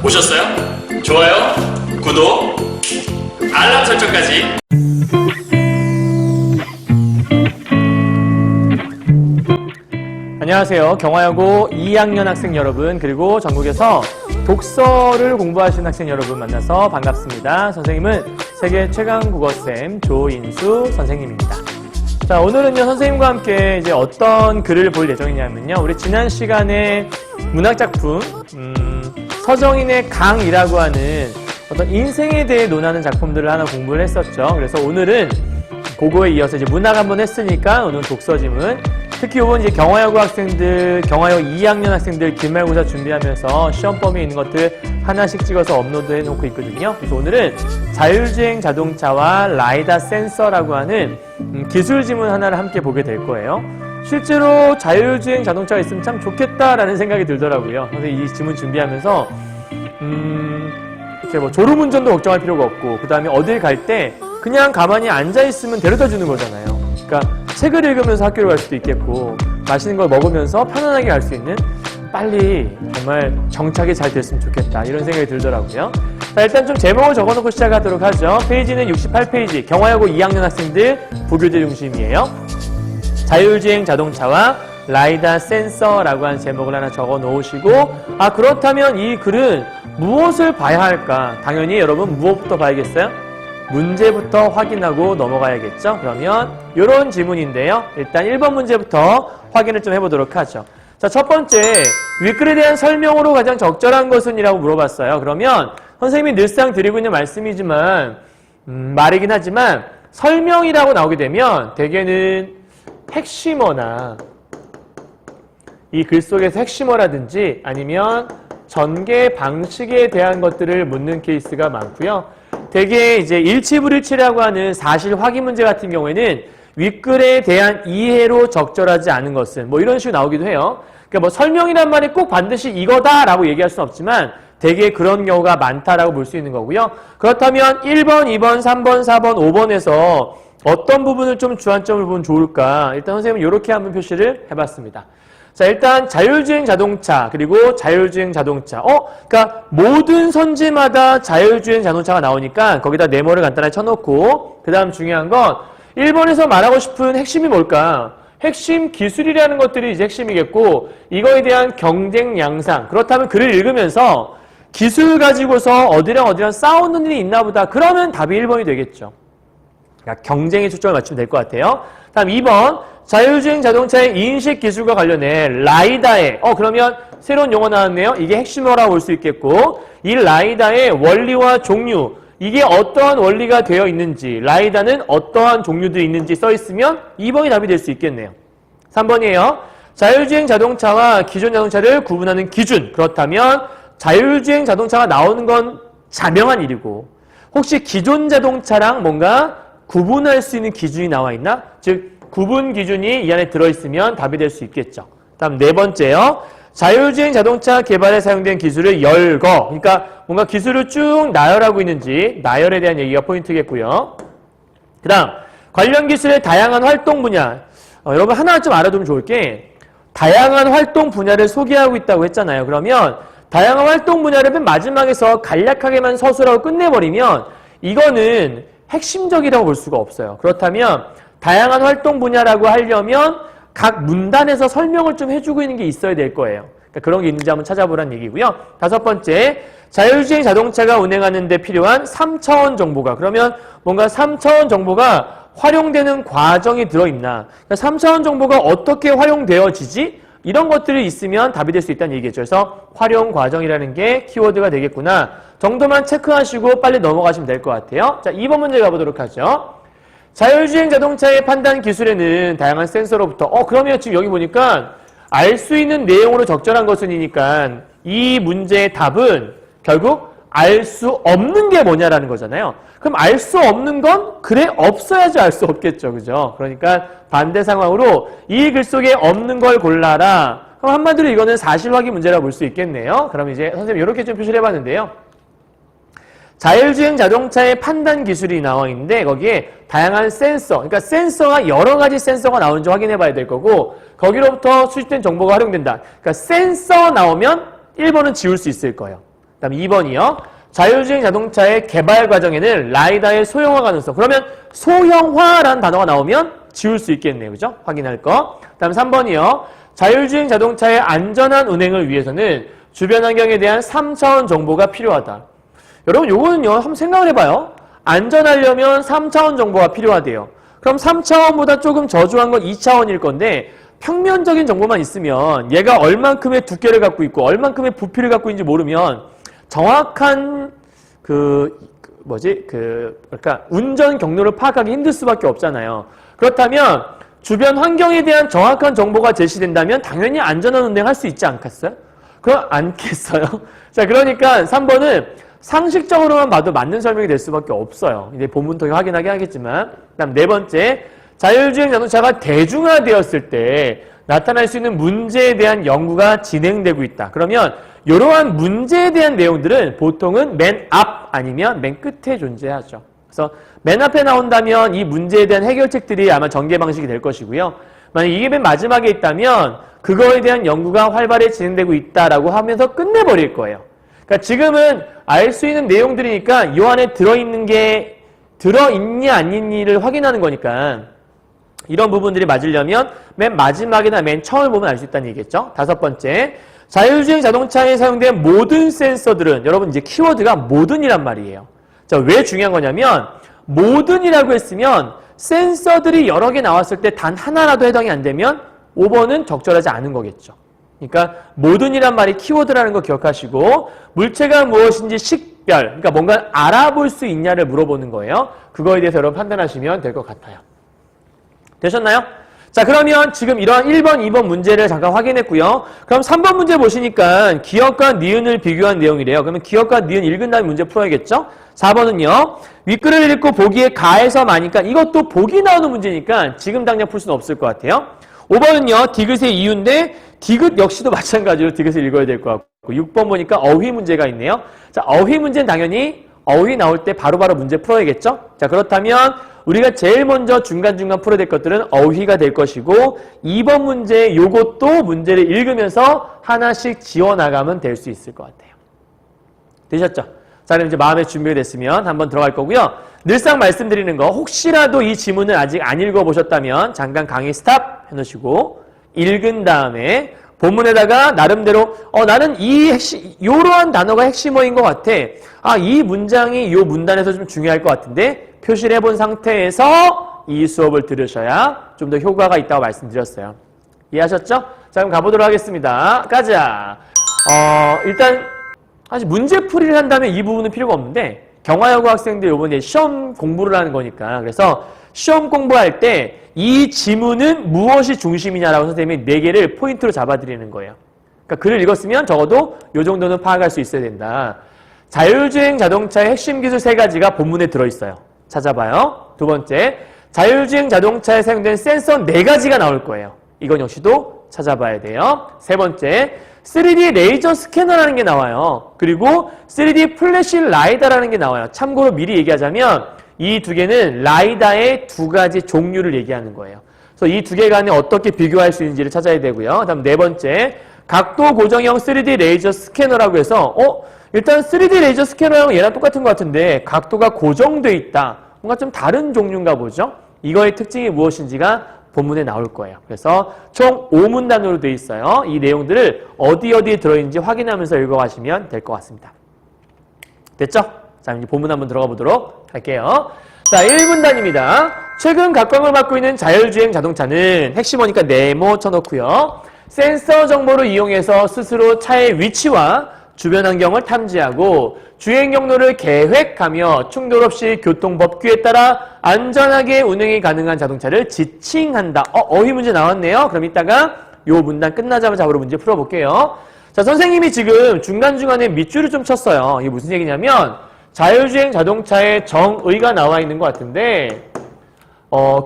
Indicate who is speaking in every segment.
Speaker 1: 보셨어요? 좋아요, 구독, 알람 설정까지.
Speaker 2: 안녕하세요. 경화여고 2학년 학생 여러분, 그리고 전국에서 독서를 공부하시는 학생 여러분 만나서 반갑습니다. 선생님은 세계 최강 국어쌤 조인수 선생님입니다. 자, 오늘은요, 선생님과 함께 이제 어떤 글을 볼 예정이냐면요, 우리 지난 시간에 문학작품, 서정인의 강이라고 하는 어떤 인생에 대해 논하는 작품들을 하나 공부를 했었죠. 그래서 오늘은 그거에 이어서 이제 문학 한번 했으니까 오늘 독서지문, 특히 이번 이제 경화여고 학생들, 경화여고 2학년 학생들 기말고사 준비하면서 시험범위에 있는 것들 하나씩 찍어서 업로드 해놓고 있거든요. 그래서 오늘은 자율주행 자동차와 라이다 센서라고 하는 기술 지문 하나를 함께 보게 될 거예요. 실제로 자율주행 자동차가 있으면 참 좋겠다라는 생각이 들더라고요. 그래서 이 지문 준비하면서 이렇게 뭐 졸음운전도 걱정할 필요가 없고, 그 다음에 어딜 갈 때 그냥 가만히 앉아 있으면 데려다 주는 거잖아요. 그러니까 책을 읽으면서 학교를 갈 수도 있겠고, 맛있는 걸 먹으면서 편안하게 갈 수 있는, 빨리 정말 정착이 잘 됐으면 좋겠다, 이런 생각이 들더라고요. 자, 일단 좀 제목을 적어놓고 시작하도록 하죠. 페이지는 68페이지, 경화여고 2학년 학생들 부교재 중심이에요. 자율주행 자동차와 라이다 센서라고 하는 제목을 하나 적어 놓으시고, 그렇다면 이 글은 무엇을 봐야 할까? 당연히 여러분 무엇부터 봐야겠어요? 문제부터 확인하고 넘어가야겠죠? 그러면 이런 지문인데요. 일단 1번 문제부터 확인을 좀 해보도록 하죠. 자, 첫 번째, 윗글에 대한 설명으로 가장 적절한 것은? 이라고 물어봤어요. 그러면 선생님이 늘상 드리고 있는 말씀이지만, 말이긴 하지만 설명이라고 나오게 되면 대개는 핵심어나 이 글 속에서 핵심어라든지 아니면 전개 방식에 대한 것들을 묻는 케이스가 많고요. 대개 이제 일치불일치라고 하는 사실 확인 문제 같은 경우에는 윗글에 대한 이해로 적절하지 않은 것은 뭐 이런 식으로 나오기도 해요. 그러니까 뭐 설명이란 말이 꼭 반드시 이거다라고 얘기할 수는 없지만 대개 그런 경우가 많다라고 볼 수 있는 거고요. 그렇다면 1번, 2번, 3번, 4번, 5번에서 어떤 부분을 좀 주안점을 보면 좋을까? 일단 선생님은 이렇게 한번 표시를 해봤습니다. 자, 일단 자율주행 자동차, 그리고 자율주행 자동차. 그러니까 모든 선지마다 자율주행 자동차가 나오니까 거기다 네모를 간단하게 쳐놓고, 그 다음 중요한 건 1번에서 말하고 싶은 핵심이 뭘까? 핵심 기술이라는 것들이 이제 핵심이겠고, 이거에 대한 경쟁 양상. 그렇다면 글을 읽으면서 기술 가지고서 어디랑 싸우는 일이 있나 보다. 그러면 답이 1번이 되겠죠. 그러니까 경쟁에 초점을 맞추면 될 것 같아요. 다음 2번. 자율주행 자동차의 인식 기술과 관련해 라이다의, 그러면 새로운 용어 나왔네요. 이게 핵심어라고 볼 수 있겠고, 이 라이다의 원리와 종류, 이게 어떠한 원리가 되어 있는지, 라이다는 어떠한 종류들이 있는지 써 있으면 2번이 답이 될 수 있겠네요. 3번이에요. 자율주행 자동차와 기존 자동차를 구분하는 기준. 그렇다면 자율주행 자동차가 나오는 건 자명한 일이고, 혹시 기존 자동차랑 뭔가 구분할 수 있는 기준이 나와 있나? 즉 구분 기준이 이 안에 들어있으면 답이 될 수 있겠죠. 다음 네 번째요. 자율주행 자동차 개발에 사용된 기술을 열거. 그러니까 뭔가 기술을 쭉 나열하고 있는지, 나열에 대한 얘기가 포인트겠고요. 그 다음 관련 기술의 다양한 활동 분야. 여러분 하나 좀 알아두면 좋을 게, 다양한 활동 분야를 소개하고 있다고 했잖아요. 그러면 다양한 활동 분야를 맨 마지막에서 간략하게만 서술하고 끝내버리면 이거는 핵심적이라고 볼 수가 없어요. 그렇다면 다양한 활동 분야라고 하려면 각 문단에서 설명을 좀 해주고 있는 게 있어야 될 거예요. 그러니까 그런 게 있는지 한번 찾아보라는 얘기고요. 다섯 번째, 자율주행 자동차가 운행하는 데 필요한 3차원 정보가, 그러면 뭔가 3차원 정보가 활용되는 과정이 들어있나, 그러니까 3차원 정보가 어떻게 활용되어지지? 이런 것들이 있으면 답이 될 수 있다는 얘기겠죠. 그래서 활용 과정이라는 게 키워드가 되겠구나 정도만 체크하시고 빨리 넘어가시면 될 것 같아요. 자, 2번 문제 가보도록 하죠. 자율주행 자동차의 판단 기술에는 다양한 센서로부터, 그러면 지금 여기 보니까 알 수 있는 내용으로 적절한 것은이니까 이 문제의 답은 결국 알 수 없는 게 뭐냐라는 거잖아요. 그럼 알 수 없는 건 그래 없어야지 알 수 없겠죠. 그죠? 그러니까 반대 상황으로 이 글 속에 없는 걸 골라라. 그럼 한마디로 이거는 사실 확인 문제라고 볼 수 있겠네요. 그럼 이제 선생님 이렇게 좀 표시를 해봤는데요. 자율주행 자동차의 판단 기술이 나와 있는데 거기에 다양한 센서, 그러니까 센서가 여러 가지 센서가 나오는지 확인해 봐야 될 거고, 거기로부터 수집된 정보가 활용된다. 그러니까 센서 나오면 1번은 지울 수 있을 거예요. 그다음 2번이요. 자율주행 자동차의 개발 과정에는 라이다의 소형화 가능성. 그러면 소형화라는 단어가 나오면 지울 수 있겠네요. 그죠? 확인할 거. 그다음 3번이요. 자율주행 자동차의 안전한 운행을 위해서는 주변 환경에 대한 3차원 정보가 필요하다. 여러분 요거는요. 한번 생각을 해봐요. 안전하려면 3차원 정보가 필요하대요. 그럼 3차원보다 조금 저조한 건 2차원일 건데 평면적인 정보만 있으면 얘가 얼만큼의 두께를 갖고 있고 얼만큼의 부피를 갖고 있는지 모르면 정확한 그러니까 운전 경로를 파악하기 힘들 수밖에 없잖아요. 그렇다면 주변 환경에 대한 정확한 정보가 제시된다면 당연히 안전한 운행할 수 있지 않겠어요? 그럼 않겠어요? 자, 그러니까 3번은 상식적으로만 봐도 맞는 설명이 될 수밖에 없어요. 이제 본문 통해 확인하게 하겠지만. 그다음 4번째, 자율주행 자동차가 대중화되었을 때 나타날 수 있는 문제에 대한 연구가 진행되고 있다. 그러면 이러한 문제에 대한 내용들은 보통은 맨 앞 아니면 맨 끝에 존재하죠. 그래서 맨 앞에 나온다면 이 문제에 대한 해결책들이 아마 전개 방식이 될 것이고요. 만약 이게 맨 마지막에 있다면 그거에 대한 연구가 활발히 진행되고 있다라고 하면서 끝내버릴 거예요. 그러니까 지금은 알 수 있는 내용들이니까 이 안에 들어있냐 아니냐를 확인하는 거니까 이런 부분들이 맞으려면 맨 마지막이나 맨 처음을 보면 알 수 있다는 얘기겠죠. 5번째, 자율주행 자동차에 사용된 모든 센서들은 여러분 이제 키워드가 모든이란 말이에요. 자, 왜 중요한 거냐면 모든이라고 했으면 센서들이 여러 개 나왔을 때 단 하나라도 해당이 안 되면 5번은 적절하지 않은 거겠죠. 그러니까 모든이란 말이 키워드라는 거 기억하시고 물체가 무엇인지 식별, 그러니까 뭔가 알아볼 수 있냐를 물어보는 거예요. 그거에 대해서 여러분 판단하시면 될 것 같아요. 되셨나요? 자, 그러면 지금 이러한 1번, 2번 문제를 잠깐 확인했고요. 그럼 3번 문제 보시니까 기역과 니은을 비교한 내용이래요. 그러면 기역과 니은 읽은 다음에 문제 풀어야겠죠? 4번은요. 윗글을 읽고 보기에 가에서 마니까 이것도 보기 나오는 문제니까 지금 당장 풀 수는 없을 것 같아요. 5번은요. 디귿의 이유인데 디귿 역시도 마찬가지로 디귿을 읽어야 될 것 같고 6번 보니까 어휘 문제가 있네요. 자, 어휘 문제는 당연히 어휘 나올 때 바로바로 문제 풀어야겠죠? 자, 그렇다면 우리가 제일 먼저 중간중간 풀어야 될 것들은 어휘가 될 것이고 2번 문제 요것도 문제를 읽으면서 하나씩 지워나가면 될 수 있을 것 같아요. 되셨죠? 자, 그럼 이제 마음의 준비가 됐으면 한번 들어갈 거고요. 늘상 말씀드리는 거 혹시라도 이 지문을 아직 안 읽어보셨다면 잠깐 강의 스탑 해놓으시고 읽은 다음에 본문에다가 나름대로 나는 요러한 단어가 핵심어인 것 같아. 아, 이 문장이 요 문단에서 좀 중요할 것 같은데 표시를 해본 상태에서 이 수업을 들으셔야 좀 더 효과가 있다고 말씀드렸어요. 이해하셨죠? 자, 그럼 가보도록 하겠습니다. 가자. 일단 사실 문제풀이를 한다면 이 부분은 필요가 없는데 경화여고 학생들 이번에 시험 공부를 하는 거니까 그래서 시험 공부할 때 이 지문은 무엇이 중심이냐라고 선생님이 4개를 포인트로 잡아드리는 거예요. 그러니까 글을 읽었으면 적어도 이 정도는 파악할 수 있어야 된다. 자율주행 자동차의 핵심 기술 3가지가 본문에 들어있어요. 찾아봐요. 2번째, 자율주행 자동차에 사용된 센서 4가지가 나올 거예요. 이건 역시도 찾아봐야 돼요. 3번째, 3D 레이저 스캐너라는 게 나와요. 그리고 3D 플래시 라이다라는 게 나와요. 참고로 미리 얘기하자면 이 2개는 라이다의 2가지 종류를 얘기하는 거예요. 그래서 이 2개 간에 어떻게 비교할 수 있는지를 찾아야 되고요. 다음 4번째, 각도 고정형 3D 레이저 스캐너라고 해서 일단 3D 레이저 스캐너랑 얘랑 똑같은 것 같은데 각도가 고정돼 있다. 뭔가 좀 다른 종류인가 보죠. 이거의 특징이 무엇인지가 본문에 나올 거예요. 그래서 총 5문단으로 되어 있어요. 이 내용들을 어디에 들어있는지 확인하면서 읽어가시면 될 것 같습니다. 됐죠? 자, 이제 본문 한번 들어가 보도록 할게요. 자, 1문단입니다. 최근 각광을 받고 있는 자율주행 자동차는 핵심어니까 네모 쳐놓고요. 센서 정보를 이용해서 스스로 차의 위치와 주변 환경을 탐지하고 주행 경로를 계획하며 충돌 없이 교통법규에 따라 안전하게 운행이 가능한 자동차를 지칭한다. 어휘 문제 나왔네요. 그럼 이따가 요 문단 끝나자마자 바로 문제 풀어볼게요. 자, 선생님이 지금 중간중간에 밑줄을 좀 쳤어요. 이게 무슨 얘기냐면 자율주행 자동차의 정의가 나와 있는 것 같은데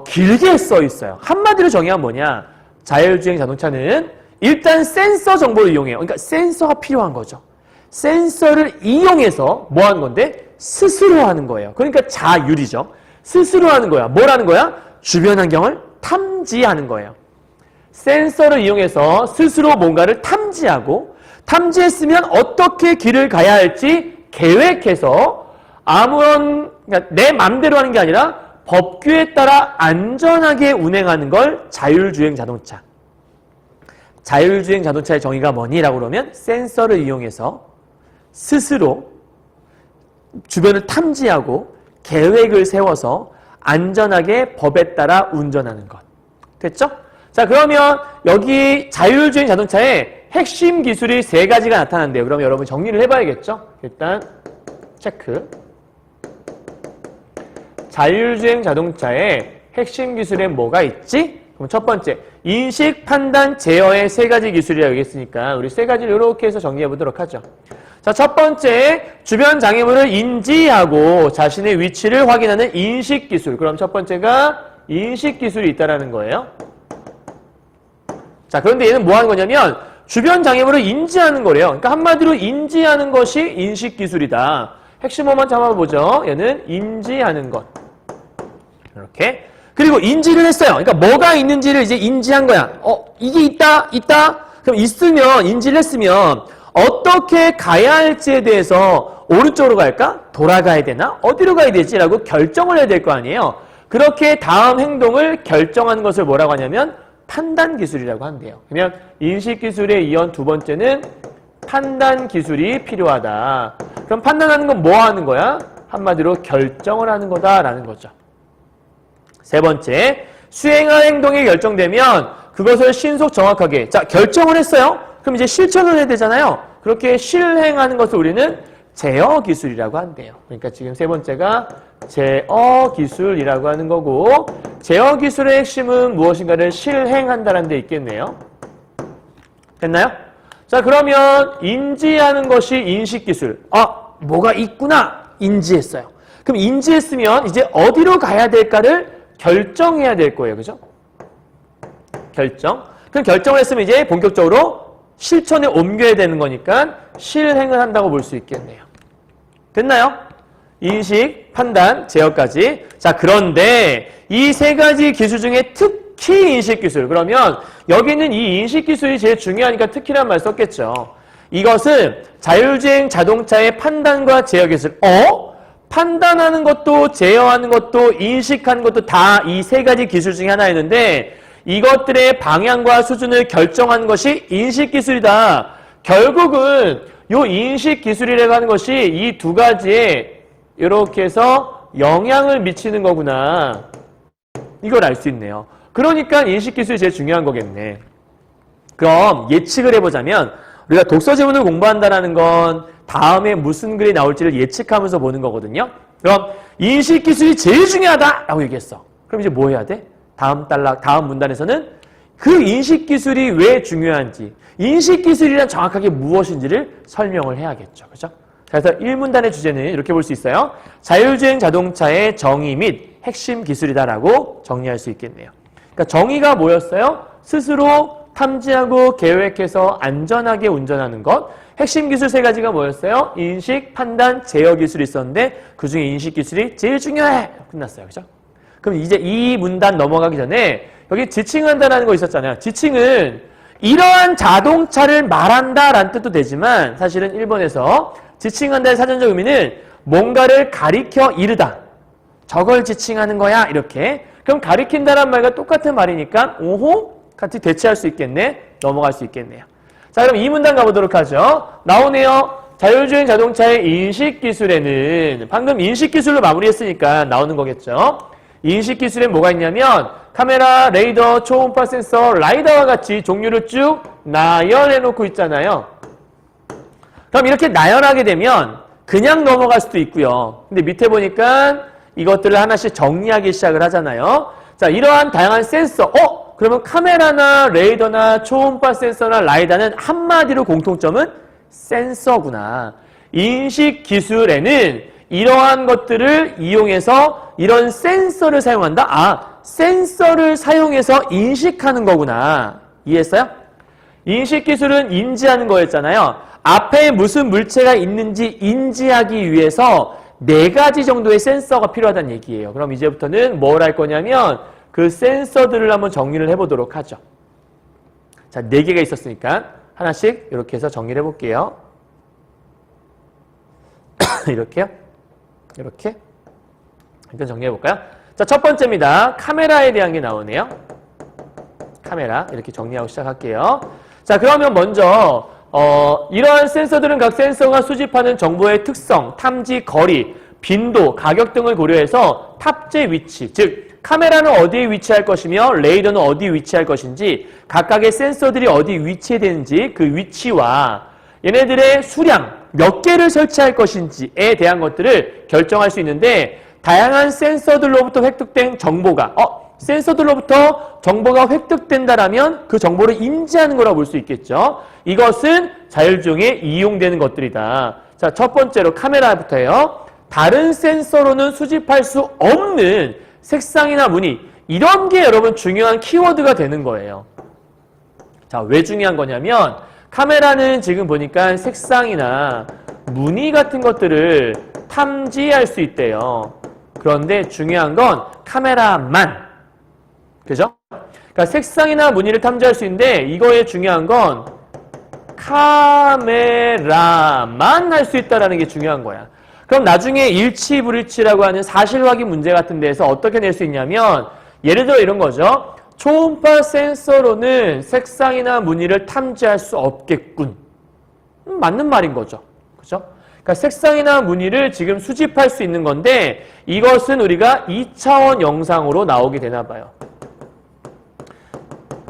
Speaker 2: 길게 써 있어요. 한마디로 정의하면 뭐냐? 자율주행 자동차는 일단 센서 정보를 이용해요. 그러니까 센서가 필요한 거죠. 센서를 이용해서 뭐 하는 건데? 스스로 하는 거예요. 그러니까 자율이죠. 스스로 하는 거야. 뭘 하는 거야? 주변 환경을 탐지하는 거예요. 센서를 이용해서 스스로 뭔가를 탐지하고 탐지했으면 어떻게 길을 가야 할지 계획해서 그러니까 내 맘대로 하는 게 아니라 법규에 따라 안전하게 운행하는 걸 자율주행 자동차. 자율주행 자동차의 정의가 뭐니라고 그러면 센서를 이용해서 스스로 주변을 탐지하고 계획을 세워서 안전하게 법에 따라 운전하는 것. 됐죠? 자, 그러면 여기 자율주행 자동차에 핵심 기술이 3가지가 나타난대요. 그럼 여러분 정리를 해봐야겠죠? 일단 체크. 자율주행 자동차에 핵심 기술에 뭐가 있지? 그럼 첫 번째, 인식, 판단, 제어의 3가지 기술이라고 얘기했으니까 우리 3가지를 이렇게 해서 정리해 보도록 하죠. 자, 첫 번째, 주변 장애물을 인지하고 자신의 위치를 확인하는 인식 기술. 그럼 첫 번째가 인식 기술이 있다라는 거예요. 자, 그런데 얘는 뭐 하는 거냐면 주변 장애물을 인지하는 거래요. 그러니까 한마디로 인지하는 것이 인식 기술이다. 핵심어만 잡아보죠. 얘는 인지하는 것. 이렇게. 그리고 인지를 했어요. 그러니까 뭐가 있는지를 이제 인지한 거야. 이게 있다. 그럼 있으면, 인지를 했으면 어떻게 가야 할지에 대해서 오른쪽으로 갈까? 돌아가야 되나? 어디로 가야 되지라고 결정을 해야 될 거 아니에요. 그렇게 다음 행동을 결정하는 것을 뭐라고 하냐면 판단 기술이라고 한대요. 그러면 인식 기술에 이은 2번째는 판단 기술이 필요하다. 그럼 판단하는 건 뭐 하는 거야? 한마디로 결정을 하는 거다라는 거죠. 3번째, 수행할 행동이 결정되면 그것을 신속 정확하게. 자, 결정을 했어요. 그럼 이제 실천을 해야 되잖아요. 그렇게 실행하는 것을 우리는 제어 기술이라고 한대요. 그러니까 지금 3번째가 제어 기술이라고 하는 거고, 제어 기술의 핵심은 무엇인가를 실행한다는 데 있겠네요. 됐나요? 자, 그러면 인지하는 것이 인식 기술. 뭐가 있구나. 인지했어요. 그럼 인지했으면 이제 어디로 가야 될까를 결정해야 될 거예요. 그죠? 결정. 그럼 결정을 했으면 이제 본격적으로 실천에 옮겨야 되는 거니까 실행을 한다고 볼 수 있겠네요. 됐나요? 인식, 판단, 제어까지. 자, 그런데 이 3가지 기술 중에 특히 인식 기술. 그러면 여기는 이 인식 기술이 제일 중요하니까 특히란 말 썼겠죠. 이것은 자율주행 자동차의 판단과 제어 기술. 판단하는 것도 제어하는 것도 인식하는 것도 다 이 3가지 기술 중에 하나였는데 이것들의 방향과 수준을 결정하는 것이 인식 기술이다. 결국은 이 인식 기술이라고 하는 것이 이 2가지에 이렇게 해서 영향을 미치는 거구나. 이걸 알 수 있네요. 그러니까 인식 기술이 제일 중요한 거겠네. 그럼 예측을 해보자면 우리가 독서 지문을 공부한다는 건 다음에 무슨 글이 나올지를 예측하면서 보는 거거든요. 그럼 인식 기술이 제일 중요하다라고 얘기했어. 그럼 이제 뭐 해야 돼? 다음 문단에서는 그 인식 기술이 왜 중요한지, 인식 기술이란 정확하게 무엇인지를 설명을 해야겠죠. 그죠? 그래서 1문단의 주제는 이렇게 볼 수 있어요. 자율주행 자동차의 정의 및 핵심 기술이다라고 정리할 수 있겠네요. 그러니까 정의가 뭐였어요? 스스로 탐지하고 계획해서 안전하게 운전하는 것. 핵심 기술 3가지가 뭐였어요? 인식, 판단, 제어 기술이 있었는데 그중에 인식 기술이 제일 중요해. 끝났어요. 그죠? 그럼 이제 이 문단 넘어가기 전에 여기 지칭한다라는 거 있었잖아요. 지칭은 이러한 자동차를 말한다라는 뜻도 되지만 사실은 1번에서 지칭한다의 사전적 의미는 뭔가를 가리켜 이르다. 저걸 지칭하는 거야. 이렇게. 그럼 가리킨다란 말과 똑같은 말이니까 오호? 같이 대체할 수 있겠네. 넘어갈 수 있겠네요. 자, 그럼 이 문단 가보도록 하죠. 나오네요. 자율주행 자동차의 인식 기술에는 방금 인식 기술로 마무리했으니까 나오는 거겠죠. 인식 기술에 뭐가 있냐면 카메라, 레이더, 초음파 센서, 라이다와 같이 종류를 쭉 나열해 놓고 있잖아요. 그럼 이렇게 나열하게 되면 그냥 넘어갈 수도 있고요. 근데 밑에 보니까 이것들을 하나씩 정리하기 시작을 하잖아요. 자, 이러한 다양한 센서. 그러면 카메라나 레이더나 초음파 센서나 라이다는 한마디로 공통점은 센서구나. 인식 기술에는 이러한 것들을 이용해서 이런 센서를 사용한다? 센서를 사용해서 인식하는 거구나. 이해했어요? 인식 기술은 인지하는 거였잖아요. 앞에 무슨 물체가 있는지 인지하기 위해서 4가지 정도의 센서가 필요하다는 얘기예요. 그럼 이제부터는 뭘 할 거냐면 그 센서들을 한번 정리를 해보도록 하죠. 자, 4개가 있었으니까 하나씩 이렇게 해서 정리를 해볼게요. 이렇게요. 이렇게. 일단 정리해볼까요? 자, 첫 번째입니다. 카메라에 대한 게 나오네요. 카메라. 이렇게 정리하고 시작할게요. 자, 그러면 먼저 이러한 센서들은 각 센서가 수집하는 정보의 특성, 탐지 거리, 빈도, 가격 등을 고려해서 탑재 위치, 즉 카메라는 어디에 위치할 것이며 레이더는 어디에 위치할 것인지 각각의 센서들이 어디에 위치되는지 그 위치와 얘네들의 수량, 몇 개를 설치할 것인지에 대한 것들을 결정할 수 있는데 다양한 센서들로부터 획득된 정보가 센서들로부터 정보가 획득된다라면 그 정보를 인지하는 거라고 볼 수 있겠죠. 이것은 자율주행에 이용되는 것들이다. 자, 첫 번째로 카메라부터예요. 다른 센서로는 수집할 수 없는 색상이나 무늬 이런 게 여러분 중요한 키워드가 되는 거예요. 자, 왜 중요한 거냐면 카메라는 지금 보니까 색상이나 무늬 같은 것들을 탐지할 수 있대요. 그런데 중요한 건 카메라만. 그죠? 그러니까 색상이나 무늬를 탐지할 수 있는데 이거에 중요한 건 카메라만 할 수 있다는 게 중요한 거야. 그럼 나중에 일치, 불일치라고 하는 사실 확인 문제 같은 데서 어떻게 낼 수 있냐면 예를 들어 이런 거죠. 초음파 센서로는 색상이나 무늬를 탐지할 수 없겠군. 맞는 말인 거죠. 그죠? 그러니까 색상이나 무늬를 지금 수집할 수 있는 건데 이것은 우리가 2차원 영상으로 나오게 되나 봐요.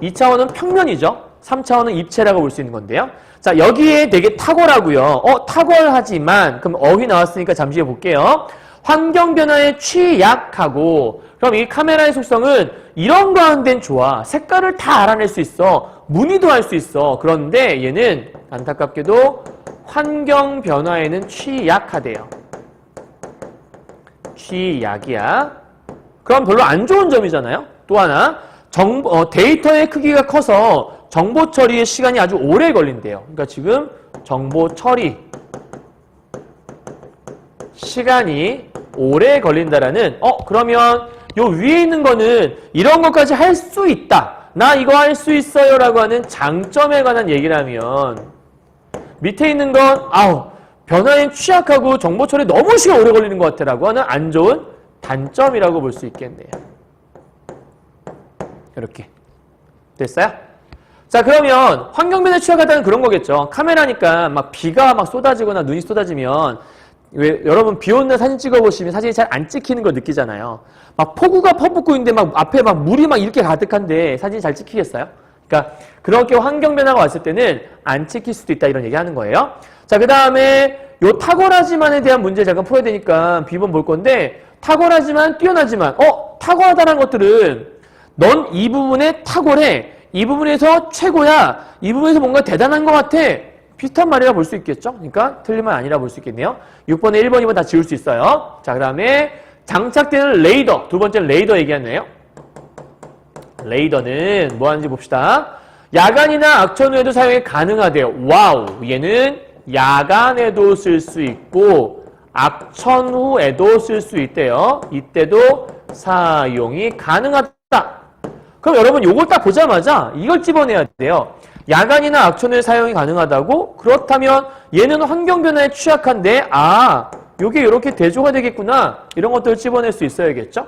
Speaker 2: 2차원은 평면이죠. 3차원은 입체라고 볼 수 있는 건데요. 자, 여기에 되게 탁월하고요. 탁월하지만 그럼 어휘 나왔으니까 잠시 볼게요. 환경 변화에 취약하고 그럼 이 카메라의 속성은 이런 거 하는 데는 좋아. 색깔을 다 알아낼 수 있어. 무늬도 할 수 있어. 그런데 얘는 안타깝게도 환경 변화에는 취약하대요. 취약이야. 그럼 별로 안 좋은 점이잖아요. 또 하나 데이터의 크기가 커서 정보 처리의 시간이 아주 오래 걸린대요. 그러니까 지금 정보 처리 시간이 오래 걸린다라는 그러면 요 위에 있는 거는 이런 것까지 할 수 있다. 나 이거 할 수 있어요 라고 하는 장점에 관한 얘기를 하면 밑에 있는 건 변화에 취약하고 정보 처리 너무 시간 오래 걸리는 것 같아 라고 하는 안 좋은 단점이라고 볼 수 있겠네요. 이렇게 됐어요? 자, 그러면 환경 변화에 취약하다는 그런 거겠죠. 카메라니까 막 비가 막 쏟아지거나 눈이 쏟아지면 왜 여러분 비 오는 날 사진 찍어보시면 사진이 잘 안 찍히는 거 느끼잖아요. 막 폭우가 퍼붓고 있는데 막 앞에 막 물이 막 이렇게 가득한데 사진이 잘 찍히겠어요? 그러니까 그렇게 환경 변화가 왔을 때는 안 찍힐 수도 있다 이런 얘기 하는 거예요. 자, 그 다음에 요 탁월하지만에 대한 문제 잠깐 풀어야 되니까 B번 볼 건데 탁월하지만 뛰어나지만 탁월하다는 것들은 넌 이 부분에 탁월해. 이 부분에서 최고야. 이 부분에서 뭔가 대단한 것 같아. 비슷한 말이라 볼 수 있겠죠? 그러니까 틀린 말 아니라 볼 수 있겠네요. 6번에 1번, 2번 다 지울 수 있어요. 자, 그 다음에 장착되는 레이더. 두 번째는 레이더 얘기하네요. 레이더는 뭐 하는지 봅시다. 야간이나 악천 후에도 사용이 가능하대요. 와우. 얘는 야간에도 쓸 수 있고 악천 후에도 쓸 수 있대요. 이때도 사용이 가능하다. 그럼 여러분 요걸 딱 보자마자 이걸 집어내야 돼요. 야간이나 악천 후에 사용이 가능하다고? 그렇다면 얘는 환경 변화에 취약한데 요게 이렇게 대조가 되겠구나. 이런 것들을 집어낼 수 있어야겠죠?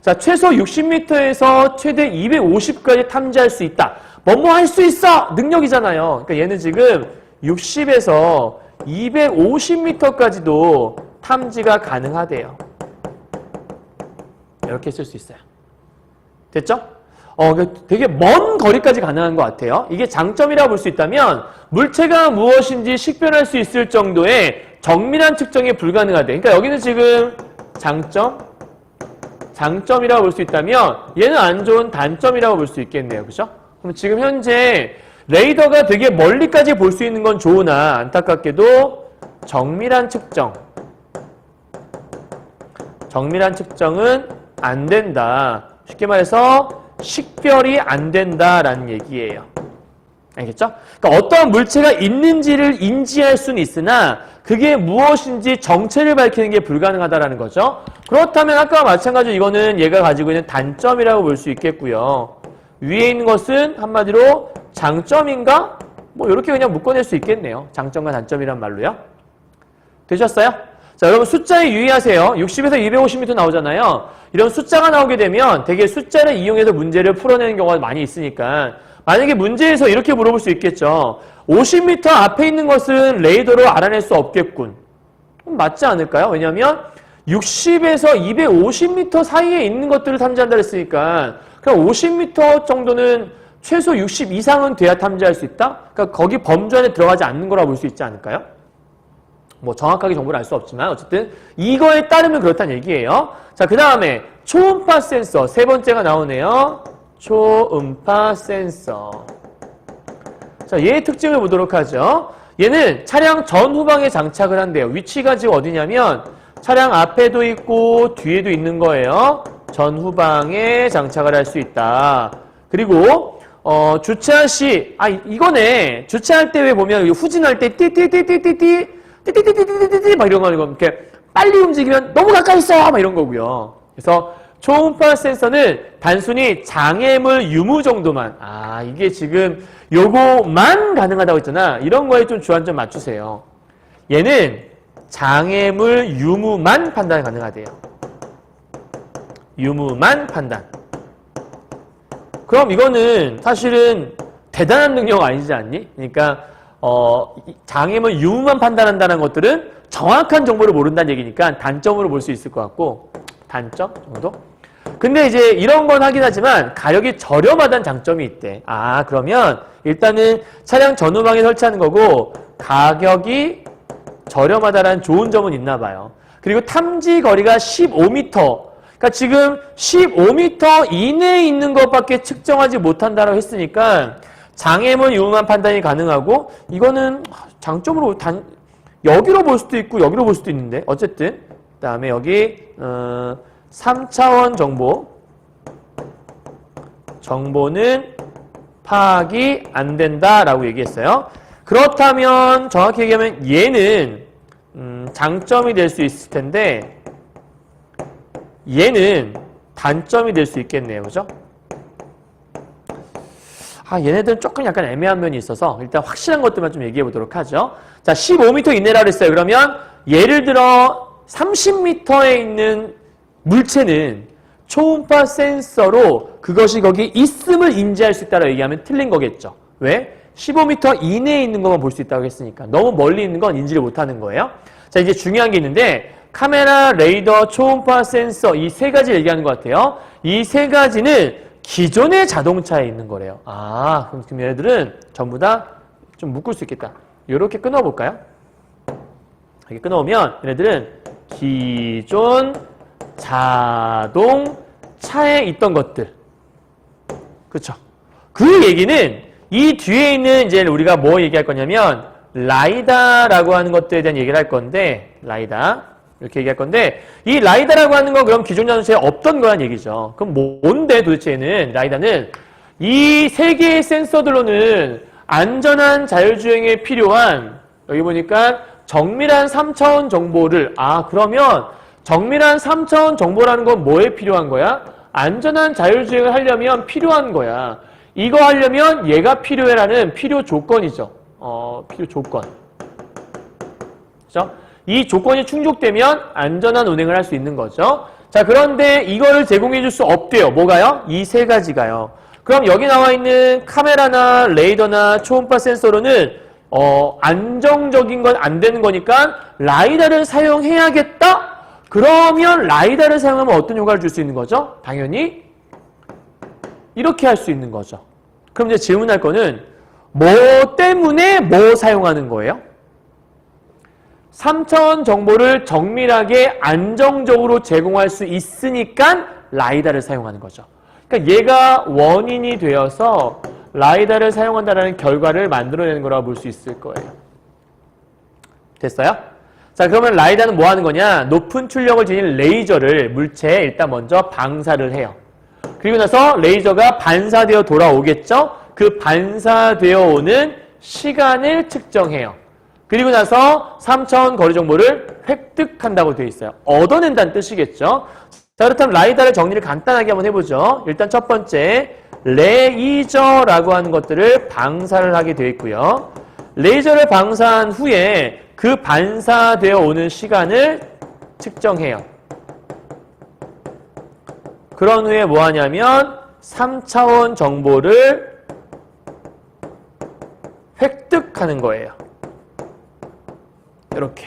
Speaker 2: 자, 최소 60m에서 최대 250까지 탐지할 수 있다. 뭐뭐 할 수 있어! 능력이잖아요. 그러니까 얘는 지금 60에서 250m까지도 탐지가 가능하대요. 이렇게 쓸 수 있어요. 됐죠? 되게 먼 거리까지 가능한 것 같아요. 이게 장점이라고 볼 수 있다면 물체가 무엇인지 식별할 수 있을 정도의 정밀한 측정이 불가능하대. 그러니까 여기는 지금 장점이라고 볼 수 있다면 얘는 안 좋은 단점이라고 볼 수 있겠네요. 그죠? 그럼 지금 현재 레이더가 되게 멀리까지 볼 수 있는 건 좋으나 안타깝게도 정밀한 측정은 안 된다. 쉽게 말해서 식별이 안 된다라는 얘기예요. 알겠죠? 그러니까 어떠한 물체가 있는지를 인지할 수는 있으나 그게 무엇인지 정체를 밝히는 게 불가능하다라는 거죠. 그렇다면 아까와 마찬가지로 이거는 얘가 가지고 있는 단점이라고 볼 수 있겠고요. 위에 있는 것은 한마디로 장점인가? 뭐 이렇게 그냥 묶어낼 수 있겠네요. 장점과 단점이란 말로요. 되셨어요? 자, 여러분 숫자에 유의하세요. 60에서 250m 나오잖아요. 이런 숫자가 나오게 되면 되게 숫자를 이용해서 문제를 풀어내는 경우가 많이 있으니까 만약에 문제에서 이렇게 물어볼 수 있겠죠. 50m 앞에 있는 것은 레이더로 알아낼 수 없겠군. 맞지 않을까요? 왜냐하면 60에서 250m 사이에 있는 것들을 탐지한다 그랬으니까 그럼 50m 정도는 최소 60 이상은 돼야 탐지할 수 있다? 그러니까 거기 범주 안에 들어가지 않는 거라고 볼 수 있지 않을까요? 뭐 정확하게 정보를 알 수 없지만 어쨌든 이거에 따르면 그렇다는 얘기예요. 자, 그 다음에 초음파 센서 세 번째가 나오네요. 초음파 센서. 자, 얘의 특징을 보도록 하죠. 얘는 차량 전후방에 장착을 한대요. 위치가 지금 어디냐면 차량 앞에도 있고 뒤에도 있는 거예요. 전후방에 장착을 할 수 있다. 그리고 주차할 시, 이거네. 주차할 때 왜 보면 후진할 때 띠띠띠띠띠띠 띠띠띠띠띠띠 막 이런 거 이렇게 빨리 움직이면 너무 가까이 있어 막 이런 거고요. 그래서 초음파 센서는 단순히 장애물 유무 정도만, 이게 지금 요거만 가능하다고 했잖아. 이런 거에 좀 주안 좀 맞추세요. 얘는 장애물 유무만 판단이 가능하대요. 유무만 판단. 그럼 이거는 사실은 대단한 능력 아니지 않니? 그러니까 장애물 유무만 판단한다는 것들은 정확한 정보를 모른다는 얘기니까 단점으로 볼 수 있을 것 같고, 단점 정도? 근데 이제 이런 건 하긴 하지만 가격이 저렴하다는 장점이 있대. 그러면 일단은 차량 전후방에 설치하는 거고 가격이 저렴하다라는 좋은 점은 있나 봐요. 그리고 탐지 거리가 15m. 그러니까 지금 15m 이내에 있는 것밖에 측정하지 못한다고 했으니까 장애물 유무만 판단이 가능하고 이거는 장점으로 여기로 볼 수도 있고 여기로 볼 수도 있는데 어쨌든 그다음에 여기 3차원 정보는 파악이 안 된다라고 얘기했어요. 그렇다면 정확히 얘기하면 얘는 장점이 될 수 있을 텐데 얘는 단점이 될 수 있겠네요. 그죠? 얘네들은 조금 약간 애매한 면이 있어서 일단 확실한 것들만 좀 얘기해 보도록 하죠. 자, 15m 이내라 그랬어요. 그러면 예를 들어 30m에 있는 물체는 초음파 센서로 그것이 거기 있음을 인지할 수 있다고 얘기하면 틀린 거겠죠. 왜? 15m 이내에 있는 것만 볼 수 있다고 했으니까 너무 멀리 있는 건 인지를 못하는 거예요. 자, 이제 중요한 게 있는데 카메라, 레이더, 초음파 센서 이 세 가지 얘기하는 것 같아요. 이 세 가지는 기존의 자동차에 있는 거래요. 그럼 얘네들은 전부 다 좀 묶을 수 있겠다. 이렇게 끊어볼까요? 이렇게 끊어오면 얘네들은 기존 자동차에 있던 것들. 그쵸? 그 얘기는 이 뒤에 있는 이제 우리가 뭐 얘기할 거냐면 라이다라고 하는 것들에 대한 얘기를 할 건데 라이다 이렇게 얘기할 건데 이 라이다라고 하는 건 그럼 기존 자동차에 없던 거란 얘기죠. 그럼 뭔데 도대체 얘는 라이다는 이 세 개의 센서들로는 안전한 자율주행에 필요한 여기 보니까 정밀한 3차원 정보를 그러면 정밀한 3차원 정보라는 건 뭐에 필요한 거야? 안전한 자율주행을 하려면 필요한 거야. 이거 하려면 얘가 필요해라는 필요 조건이죠. 필요 조건. 그죠? 이 조건이 충족되면 안전한 운행을 할 수 있는 거죠. 자, 그런데 이거를 제공해 줄 수 없대요. 뭐가요? 이 세 가지가요. 그럼 여기 나와 있는 카메라나 레이더나 초음파 센서로는 안정적인 건 안 되는 거니까 라이다를 사용해야겠다? 그러면 라이다를 사용하면 어떤 효과를 줄 수 있는 거죠? 당연히 이렇게 할 수 있는 거죠. 그럼 이제 질문할 거는 뭐 때문에 뭐 사용하는 거예요? 3차원 정보를 정밀하게 안정적으로 제공할 수 있으니까 라이다를 사용하는 거죠. 그러니까 얘가 원인이 되어서 라이다를 사용한다는 결과를 만들어내는 거라고 볼 수 있을 거예요. 됐어요? 자, 그러면 라이다는 뭐 하는 거냐? 높은 출력을 지닌 레이저를 물체에 일단 먼저 방사를 해요. 그리고 나서 레이저가 반사되어 돌아오겠죠? 그 반사되어 오는 시간을 측정해요. 그리고 나서 3차원 거리 정보를 획득한다고 되어 있어요. 얻어낸다는 뜻이겠죠? 자, 그렇다면 라이다를 정리를 간단하게 한번 해보죠. 일단 첫 번째, 레이저라고 하는 것들을 방사를 하게 되어 있고요. 레이저를 방사한 후에 그 반사되어 오는 시간을 측정해요. 그런 후에 뭐 하냐면 3차원 정보를 획득하는 거예요. 이렇게.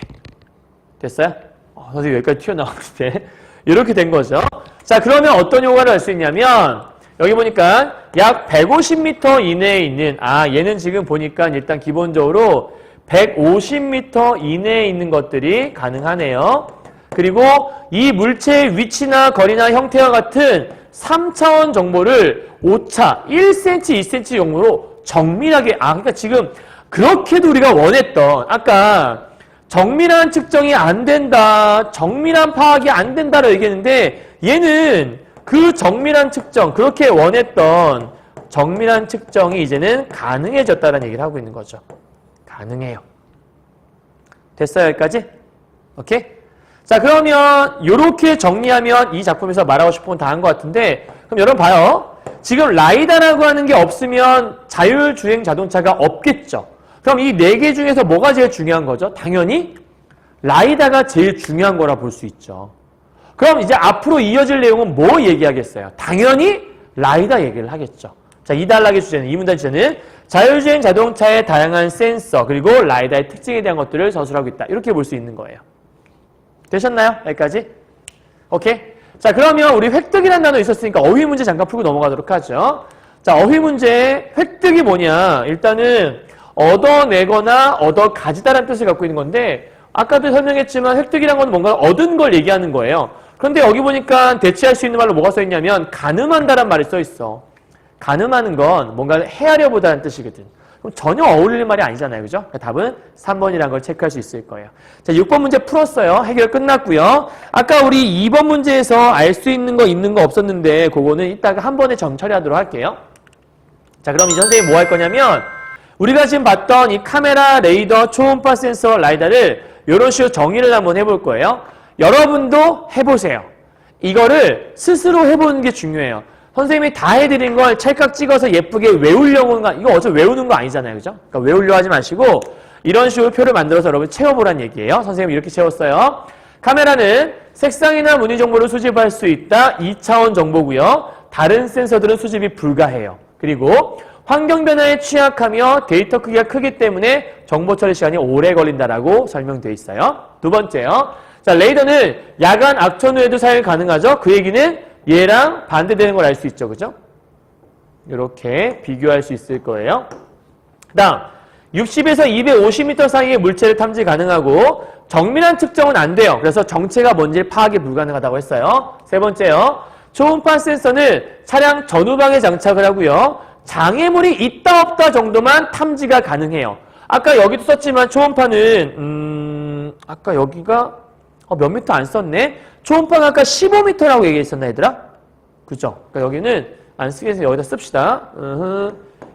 Speaker 2: 됐어요? 선생님 여기까지 튀어나왔는데 이렇게 된 거죠. 자, 그러면 어떤 효과를 할 수 있냐면 여기 보니까 약 150m 이내에 있는 얘는 지금 보니까 일단 기본적으로 150m 이내에 있는 것들이 가능하네요. 그리고 이 물체의 위치나 거리나 형태와 같은 3차원 정보를 오차, 1cm, 2cm 정도로 정밀하게 그러니까 지금 그렇게도 우리가 원했던 아까 정밀한 측정이 안 된다, 정밀한 파악이 안 된다라고 얘기했는데 얘는 그 정밀한 측정, 그렇게 원했던 정밀한 측정이 이제는 가능해졌다는 얘기를 하고 있는 거죠. 가능해요. 됐어요, 여기까지? 오케이? 자, 그러면 이렇게 정리하면 이 작품에서 말하고 싶은 건 다 한 것 같은데 그럼 여러분 봐요. 지금 라이다라고 하는 게 없으면 자율주행 자동차가 없겠죠. 그럼 이 4개 중에서 뭐가 제일 중요한 거죠? 당연히 라이다가 제일 중요한 거라 볼 수 있죠. 그럼 이제 앞으로 이어질 내용은 뭐 얘기하겠어요? 당연히 라이다 얘기를 하겠죠. 자, 2단락의 주제는, 2문단 주제는 자율주행 자동차의 다양한 센서 그리고 라이다의 특징에 대한 것들을 서술하고 있다. 이렇게 볼 수 있는 거예요. 되셨나요? 여기까지? 오케이? 자, 그러면 우리 획득이라는 단어 있었으니까 어휘 문제 잠깐 풀고 넘어가도록 하죠. 자, 어휘 문제 획득이 뭐냐? 일단은 얻어내거나 얻어가지다라는 뜻을 갖고 있는 건데 아까도 설명했지만 획득이란 건 뭔가 얻은 걸 얘기하는 거예요. 그런데 여기 보니까 대체할 수 있는 말로 뭐가 써 있냐면 가늠한다란 말이 써 있어. 가늠하는 건 뭔가 헤아려 보다는 뜻이거든. 그럼 전혀 어울리는 말이 아니잖아요. 그죠? 답은 3번이라는 걸 체크할 수 있을 거예요. 자, 6번 문제 풀었어요. 해결 끝났고요. 아까 우리 2번 문제에서 알 수 있는 거 있는 거 없었는데 그거는 이따가 한 번에 점 처리하도록 할게요. 자, 그럼 이제 선생님이 뭐 할 거냐면 우리가 지금 봤던 이 카메라, 레이더, 초음파 센서, 라이다를 이런 식으로 정의를 한번 해볼 거예요. 여러분도 해보세요. 이거를 스스로 해보는 게 중요해요. 선생님이 다 해드린 걸 찰칵 찍어서 예쁘게 외우려고 하는 거, 이거 어차피 외우는 거 아니잖아요. 그죠? 그러니까 외우려 하지 마시고 이런 식으로 표를 만들어서 여러분 채워보라는 얘기예요. 선생님이 이렇게 채웠어요. 카메라는 색상이나 무늬 정보를 수집할 수 있다. 2차원 정보고요. 다른 센서들은 수집이 불가해요. 그리고 환경 변화에 취약하며 데이터 크기가 크기 때문에 정보 처리 시간이 오래 걸린다라고 설명되어 있어요. 두 번째요. 자, 레이더는 야간 악천 후에도 사용 가능하죠. 그 얘기는 얘랑 반대되는 걸 알 수 있죠. 그죠? 이렇게 비교할 수 있을 거예요. 그 다음 60에서 250m 사이의 물체를 탐지 가능하고 정밀한 측정은 안 돼요. 그래서 정체가 뭔지 파악이 불가능하다고 했어요. 세 번째요. 초음파 센서는 차량 전후방에 장착을 하고요. 장애물이 있다 없다 정도만 탐지가 가능해요. 아까 여기도 썼지만 초음파는 아까 여기가 몇 미터 안 썼네. 초음파가 아까 15m라고 얘기했었나 얘들아? 그죠? 그러니까 여기는 안 쓰겠어요. 여기다 씁시다.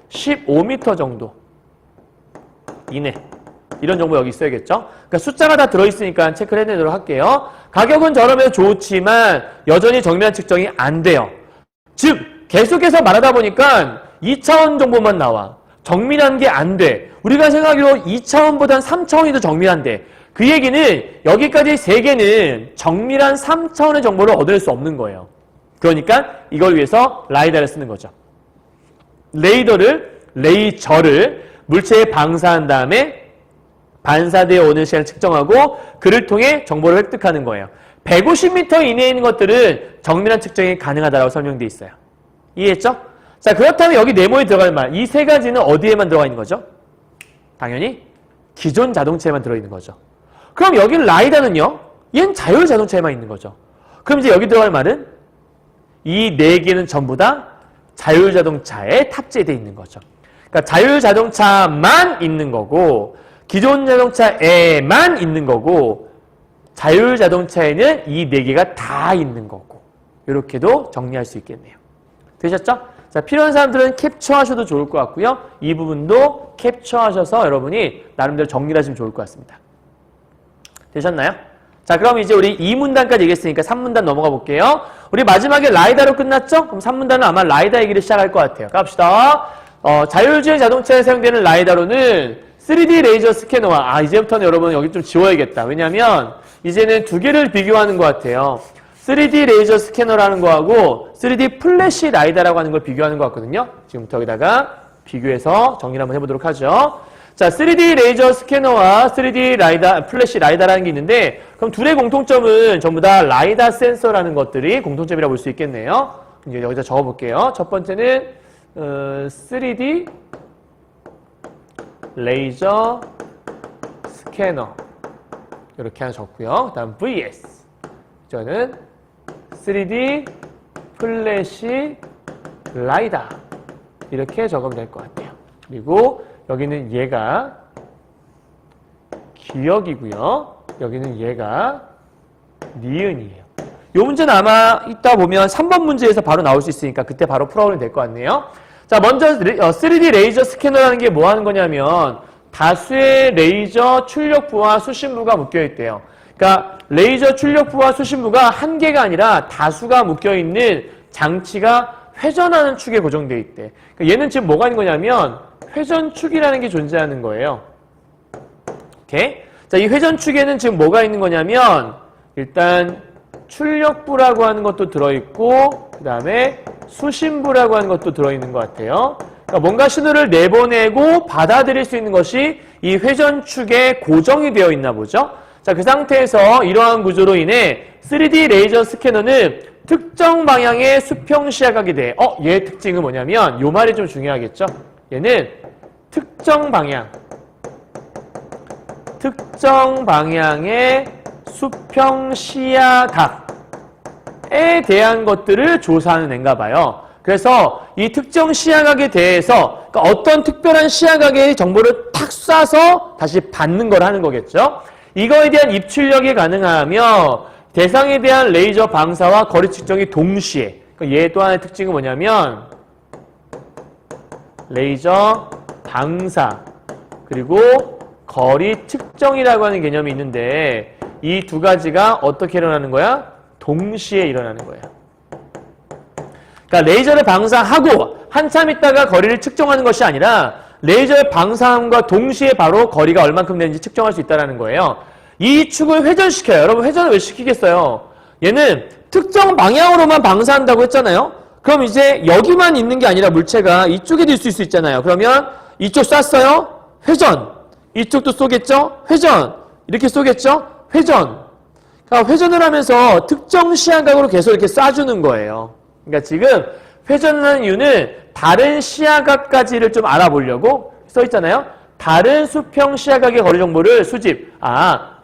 Speaker 2: 15m 정도 이내. 이런 정보 여기 있어야겠죠? 그러니까 숫자가 다 들어있으니까 체크를 해내도록 할게요. 가격은 저렴해서 좋지만 여전히 정밀한 측정이 안 돼요. 즉 계속해서 말하다 보니까 2차원 정보만 나와. 정밀한 게 안 돼. 우리가 생각하기로 2차원보단 3차원이 더 정밀한데 그 얘기는 여기까지 3개는 정밀한 3차원의 정보를 얻을 수 없는 거예요. 그러니까 이걸 위해서 라이다를 쓰는 거죠. 레이저를 물체에 방사한 다음에 반사되어 오는 시간을 측정하고 그를 통해 정보를 획득하는 거예요. 150m 이내에 있는 것들은 정밀한 측정이 가능하다고 설명되어 있어요. 이해했죠? 자, 그렇다면 여기 네모에 들어갈 말, 이 세 가지는 어디에만 들어가 있는 거죠? 당연히 기존 자동차에만 들어있는 거죠. 그럼 여기 라이다는요? 얘는 자율 자동차에만 있는 거죠. 그럼 이제 여기 들어갈 말은 이 네 개는 전부 다 자율 자동차에 탑재되어 있는 거죠. 그러니까 자율 자동차만 있는 거고 기존 자동차에만 있는 거고 자율 자동차에는 이 네 개가 다 있는 거고 이렇게도 정리할 수 있겠네요. 되셨죠? 자, 필요한 사람들은 캡처하셔도 좋을 것 같고요. 이 부분도 캡처하셔서 여러분이 나름대로 정리를 하시면 좋을 것 같습니다. 되셨나요? 자, 그럼 이제 우리 2문단까지 얘기했으니까 3문단 넘어가 볼게요. 우리 마지막에 라이다로 끝났죠? 그럼 3문단은 아마 라이다 얘기를 시작할 것 같아요. 갑시다. 자율주행 자동차에 사용되는 라이다로는 3D 레이저 스캐너와, 이제부터는 여러분 여기 좀 지워야겠다. 왜냐면, 이제는 두 개를 비교하는 것 같아요. 3D 레이저 스캐너라는 거하고 3D 플래시 라이다라고 하는 걸 비교하는 것 같거든요. 지금부터 여기다가 비교해서 정리를 한번 해보도록 하죠. 자, 3D 레이저 스캐너와 3D 라이다, 플래시 라이다라는 게 있는데, 그럼 둘의 공통점은 전부 다 라이다 센서라는 것들이 공통점이라고 볼 수 있겠네요. 이제 여기다 적어볼게요. 첫 번째는 3D 레이저 스캐너 이렇게 하나 적고요. 그 다음 vs 저는 3D 플래시 라이다 이렇게 적으면 될 것 같아요. 그리고 여기는 얘가 기역이고요. 여기는 얘가 니은이에요. 이 문제는 아마 이따 보면 3번 문제에서 바로 나올 수 있으니까 그때 바로 풀어오면 될 것 같네요. 자, 먼저 3D 레이저 스캐너라는 게 뭐 하는 거냐면 다수의 레이저 출력부와 수신부가 묶여있대요. 그러니까 레이저 출력부와 수신부가 한 개가 아니라 다수가 묶여있는 장치가 회전하는 축에 고정되어 있대. 그러니까 얘는 지금 뭐가 있는 거냐면 회전축이라는 게 존재하는 거예요. 오케이? 자, 이 회전축에는 지금 뭐가 있는 거냐면 일단 출력부라고 하는 것도 들어있고 그 다음에 수신부라고 하는 것도 들어있는 것 같아요. 그러니까 뭔가 신호를 내보내고 받아들일 수 있는 것이 이 회전축에 고정이 되어 있나 보죠. 자, 그 상태에서 이러한 구조로 인해 3D 레이저 스캐너는 특정 방향의 수평 시야각이 돼. 얘의 특징은 뭐냐면 요 말이 좀 중요하겠죠. 얘는 특정 방향의 수평 시야각에 대한 것들을 조사하는 애인가 봐요. 그래서 이 특정 시야각에 대해서 그러니까 어떤 특별한 시야각의 정보를 탁 쏴서 다시 받는 걸 하는 거겠죠. 이거에 대한 입출력이 가능하며 대상에 대한 레이저 방사와 거리 측정이 동시에. 그러니까 얘 또 하나의 특징은 뭐냐면 레이저 방사 그리고 거리 측정이라고 하는 개념이 있는데 이 두 가지가 어떻게 일어나는 거야? 동시에 일어나는 거예요. 그러니까 레이저를 방사하고 한참 있다가 거리를 측정하는 것이 아니라 레이저의 방사함과 동시에 바로 거리가 얼만큼 되는지 측정할 수 있다는 거예요. 이 축을 회전시켜요. 여러분 회전을 왜 시키겠어요? 얘는 특정 방향으로만 방사한다고 했잖아요. 그럼 이제 여기만 있는 게 아니라 물체가 이쪽에도 있을 수 있잖아요. 그러면 이쪽 쐈어요? 회전. 이쪽도 쏘겠죠? 회전. 이렇게 쏘겠죠? 회전. 그러니까 회전을 하면서 특정 시야각으로 계속 이렇게 쏴주는 거예요. 그러니까 지금 회전을 하는 이유는 다른 시야각까지를 좀 알아보려고 써있잖아요. 다른 수평 시야각의 거리 정보를 수집.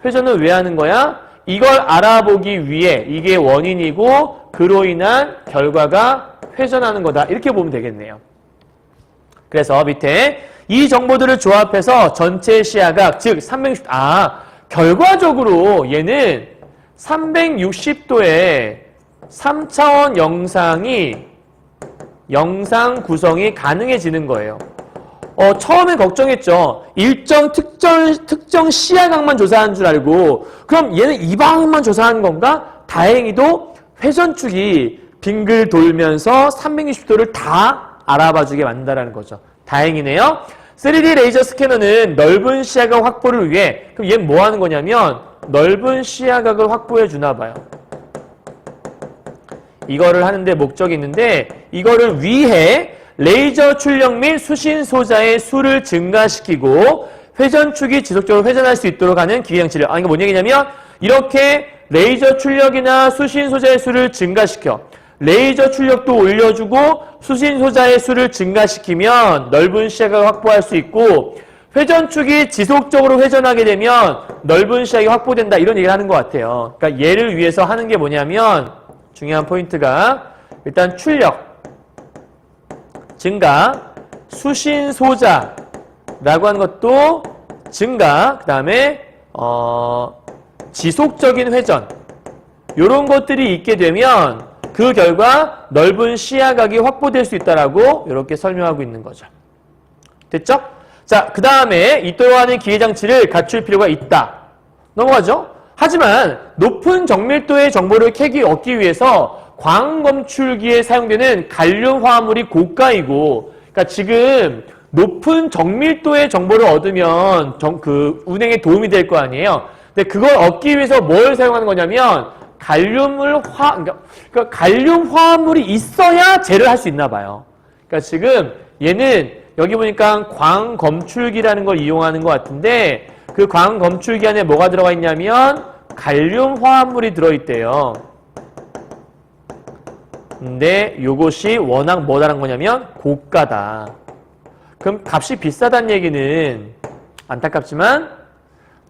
Speaker 2: 회전을 왜 하는 거야? 이걸 알아보기 위해 이게 원인이고 그로 인한 결과가 회전하는 거다. 이렇게 보면 되겠네요. 그래서 밑에 이 정보들을 조합해서 전체 시야각, 즉 360, 결과적으로 얘는 360도의 3차원 영상 구성이 가능해지는 거예요. 처음에 걱정했죠. 일정 특정 시야각만 조사하는 줄 알고 그럼 얘는 이 방향만 조사하는 건가? 다행히도 회전축이 빙글 돌면서 360도를 다 알아봐주게 만든다는 거죠. 다행이네요. 3D 레이저 스캐너는 넓은 시야각 확보를 위해 그럼 얘는 뭐 하는 거냐면 넓은 시야각을 확보해 주나 봐요. 이거를 하는데 목적이 있는데 이거를 위해 레이저 출력 및 수신 소자의 수를 증가시키고 회전축이 지속적으로 회전할 수 있도록 하는 기계장치를. 이게 뭔 얘기냐면 이렇게 레이저 출력이나 수신 소자의 수를 증가시켜. 레이저 출력도 올려주고 수신 소자의 수를 증가시키면 넓은 시야각을 확보할 수 있고 회전축이 지속적으로 회전하게 되면 넓은 시야각이 확보된다. 이런 얘기를 하는 것 같아요. 그러니까 얘를 위해서 하는 게 뭐냐면 중요한 포인트가 일단 출력 증가, 수신 소자라고 하는 것도 증가, 그 다음에 지속적인 회전 이런 것들이 있게 되면 그 결과 넓은 시야각이 확보될 수 있다라고 이렇게 설명하고 있는 거죠. 됐죠? 자, 그 다음에 이떠한 기계장치를 갖출 필요가 있다. 넘어가죠? 하지만 높은 정밀도의 정보를 얻기 위해서 광검출기에 사용되는 갈륨 화합물이 고가이고, 그러니까 지금 높은 정밀도의 정보를 얻으면 운행에 도움이 될 거 아니에요. 근데 그걸 얻기 위해서 뭘 사용하는 거냐면 그러니까 갈륨 화합물이 있어야 젤을 할 수 있나 봐요. 그러니까 지금 얘는 여기 보니까 광검출기라는 걸 이용하는 것 같은데 그 광검출기 안에 뭐가 들어가 있냐면 갈륨 화합물이 들어있대요. 근데 요것이 워낙 뭐다란 거냐면 고가다. 그럼 값이 비싸다는 얘기는 안타깝지만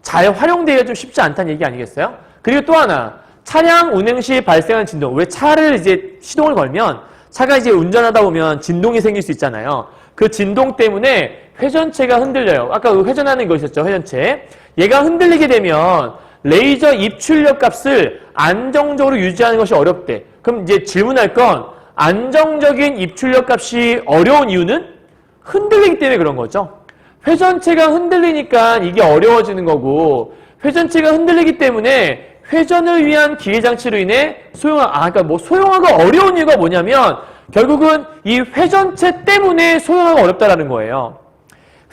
Speaker 2: 잘 활용되기가 좀 쉽지 않다는 얘기 아니겠어요? 그리고 또 하나, 차량 운행 시 발생한 진동. 왜 차를 이제 시동을 걸면 차가 이제 운전하다 보면 진동이 생길 수 있잖아요. 그 진동 때문에 회전체가 흔들려요. 아까 그 회전하는 거 있었죠, 회전체. 얘가 흔들리게 되면 레이저 입출력 값을 안정적으로 유지하는 것이 어렵대. 그럼 이제 질문할 건 안정적인 입출력 값이 어려운 이유는 흔들리기 때문에 그런 거죠. 회전체가 흔들리니까 이게 어려워지는 거고 회전체가 흔들리기 때문에 회전을 위한 기계장치로 인해 그러니까 뭐 소형화가 어려운 이유가 뭐냐면 결국은 이 회전체 때문에 소형화가 어렵다라는 거예요.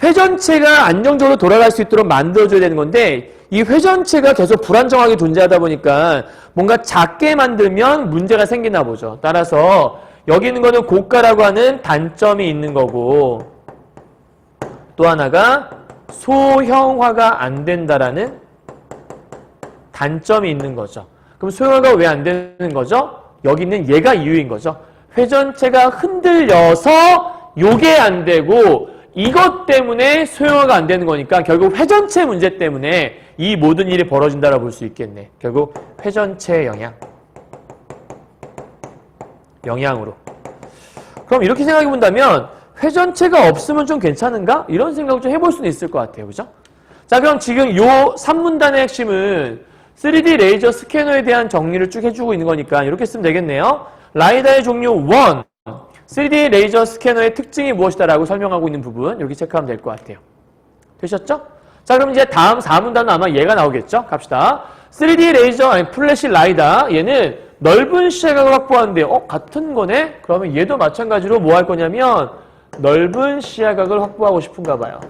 Speaker 2: 회전체가 안정적으로 돌아갈 수 있도록 만들어줘야 되는 건데 이 회전체가 계속 불안정하게 존재하다 보니까 뭔가 작게 만들면 문제가 생기나 보죠. 따라서 여기 있는 거는 고가라고 하는 단점이 있는 거고 또 하나가 소형화가 안 된다라는 단점이 있는 거죠. 그럼 소형화가 왜 안 되는 거죠? 여기 있는 얘가 이유인 거죠. 회전체가 흔들려서 요게 안 되고 이것 때문에 소형화가 안 되는 거니까 결국 회전체 문제 때문에 이 모든 일이 벌어진다라고 볼 수 있겠네. 결국 회전체 영향으로. 그럼 이렇게 생각해 본다면 회전체가 없으면 좀 괜찮은가? 이런 생각을 좀 해볼 수는 있을 것 같아요. 그죠? 자, 그럼 지금 요 3문단의 핵심은 3D 레이저 스캐너에 대한 정리를 쭉 해주고 있는 거니까 이렇게 쓰면 되겠네요. 라이다의 종류 1. 3D 레이저 스캐너의 특징이 무엇이다라고 설명하고 있는 부분 이렇게 체크하면 될 것 같아요. 되셨죠? 자, 그럼 이제 다음 4문단은 아마 얘가 나오겠죠? 갑시다. 3D 레이저, 플래시 라이다. 얘는 넓은 시야각을 확보하는데 같은 거네? 그러면 얘도 마찬가지로 뭐 할 거냐면 넓은 시야각을 확보하고 싶은가 봐요.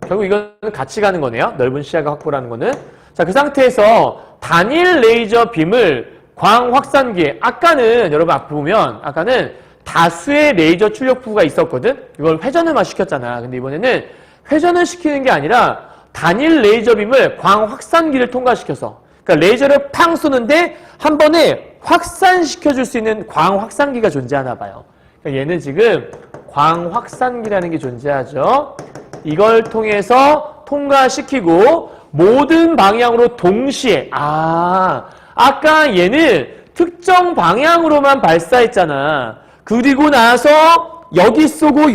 Speaker 2: 결국 이거는 같이 가는 거네요. 넓은 시야각 확보라는 거는. 자, 그 상태에서 단일 레이저 빔을 광 확산기에 아까는 여러분 앞 보면 아까는 다수의 레이저 출력부가 있었거든. 이걸 회전을만 시켰잖아. 근데 이번에는 회전을 시키는 게 아니라 단일 레이저 빔을 광 확산기를 통과시켜서 그러니까 레이저를 팡 쏘는데 한 번에 확산시켜 줄 수 있는 광 확산기가 존재하나 봐요. 그러니까 얘는 지금 광 확산기라는 게 존재하죠. 이걸 통해서 통과시키고 모든 방향으로 동시에 아까 얘는 특정 방향으로만 발사했잖아. 그리고 나서 여기 쏘고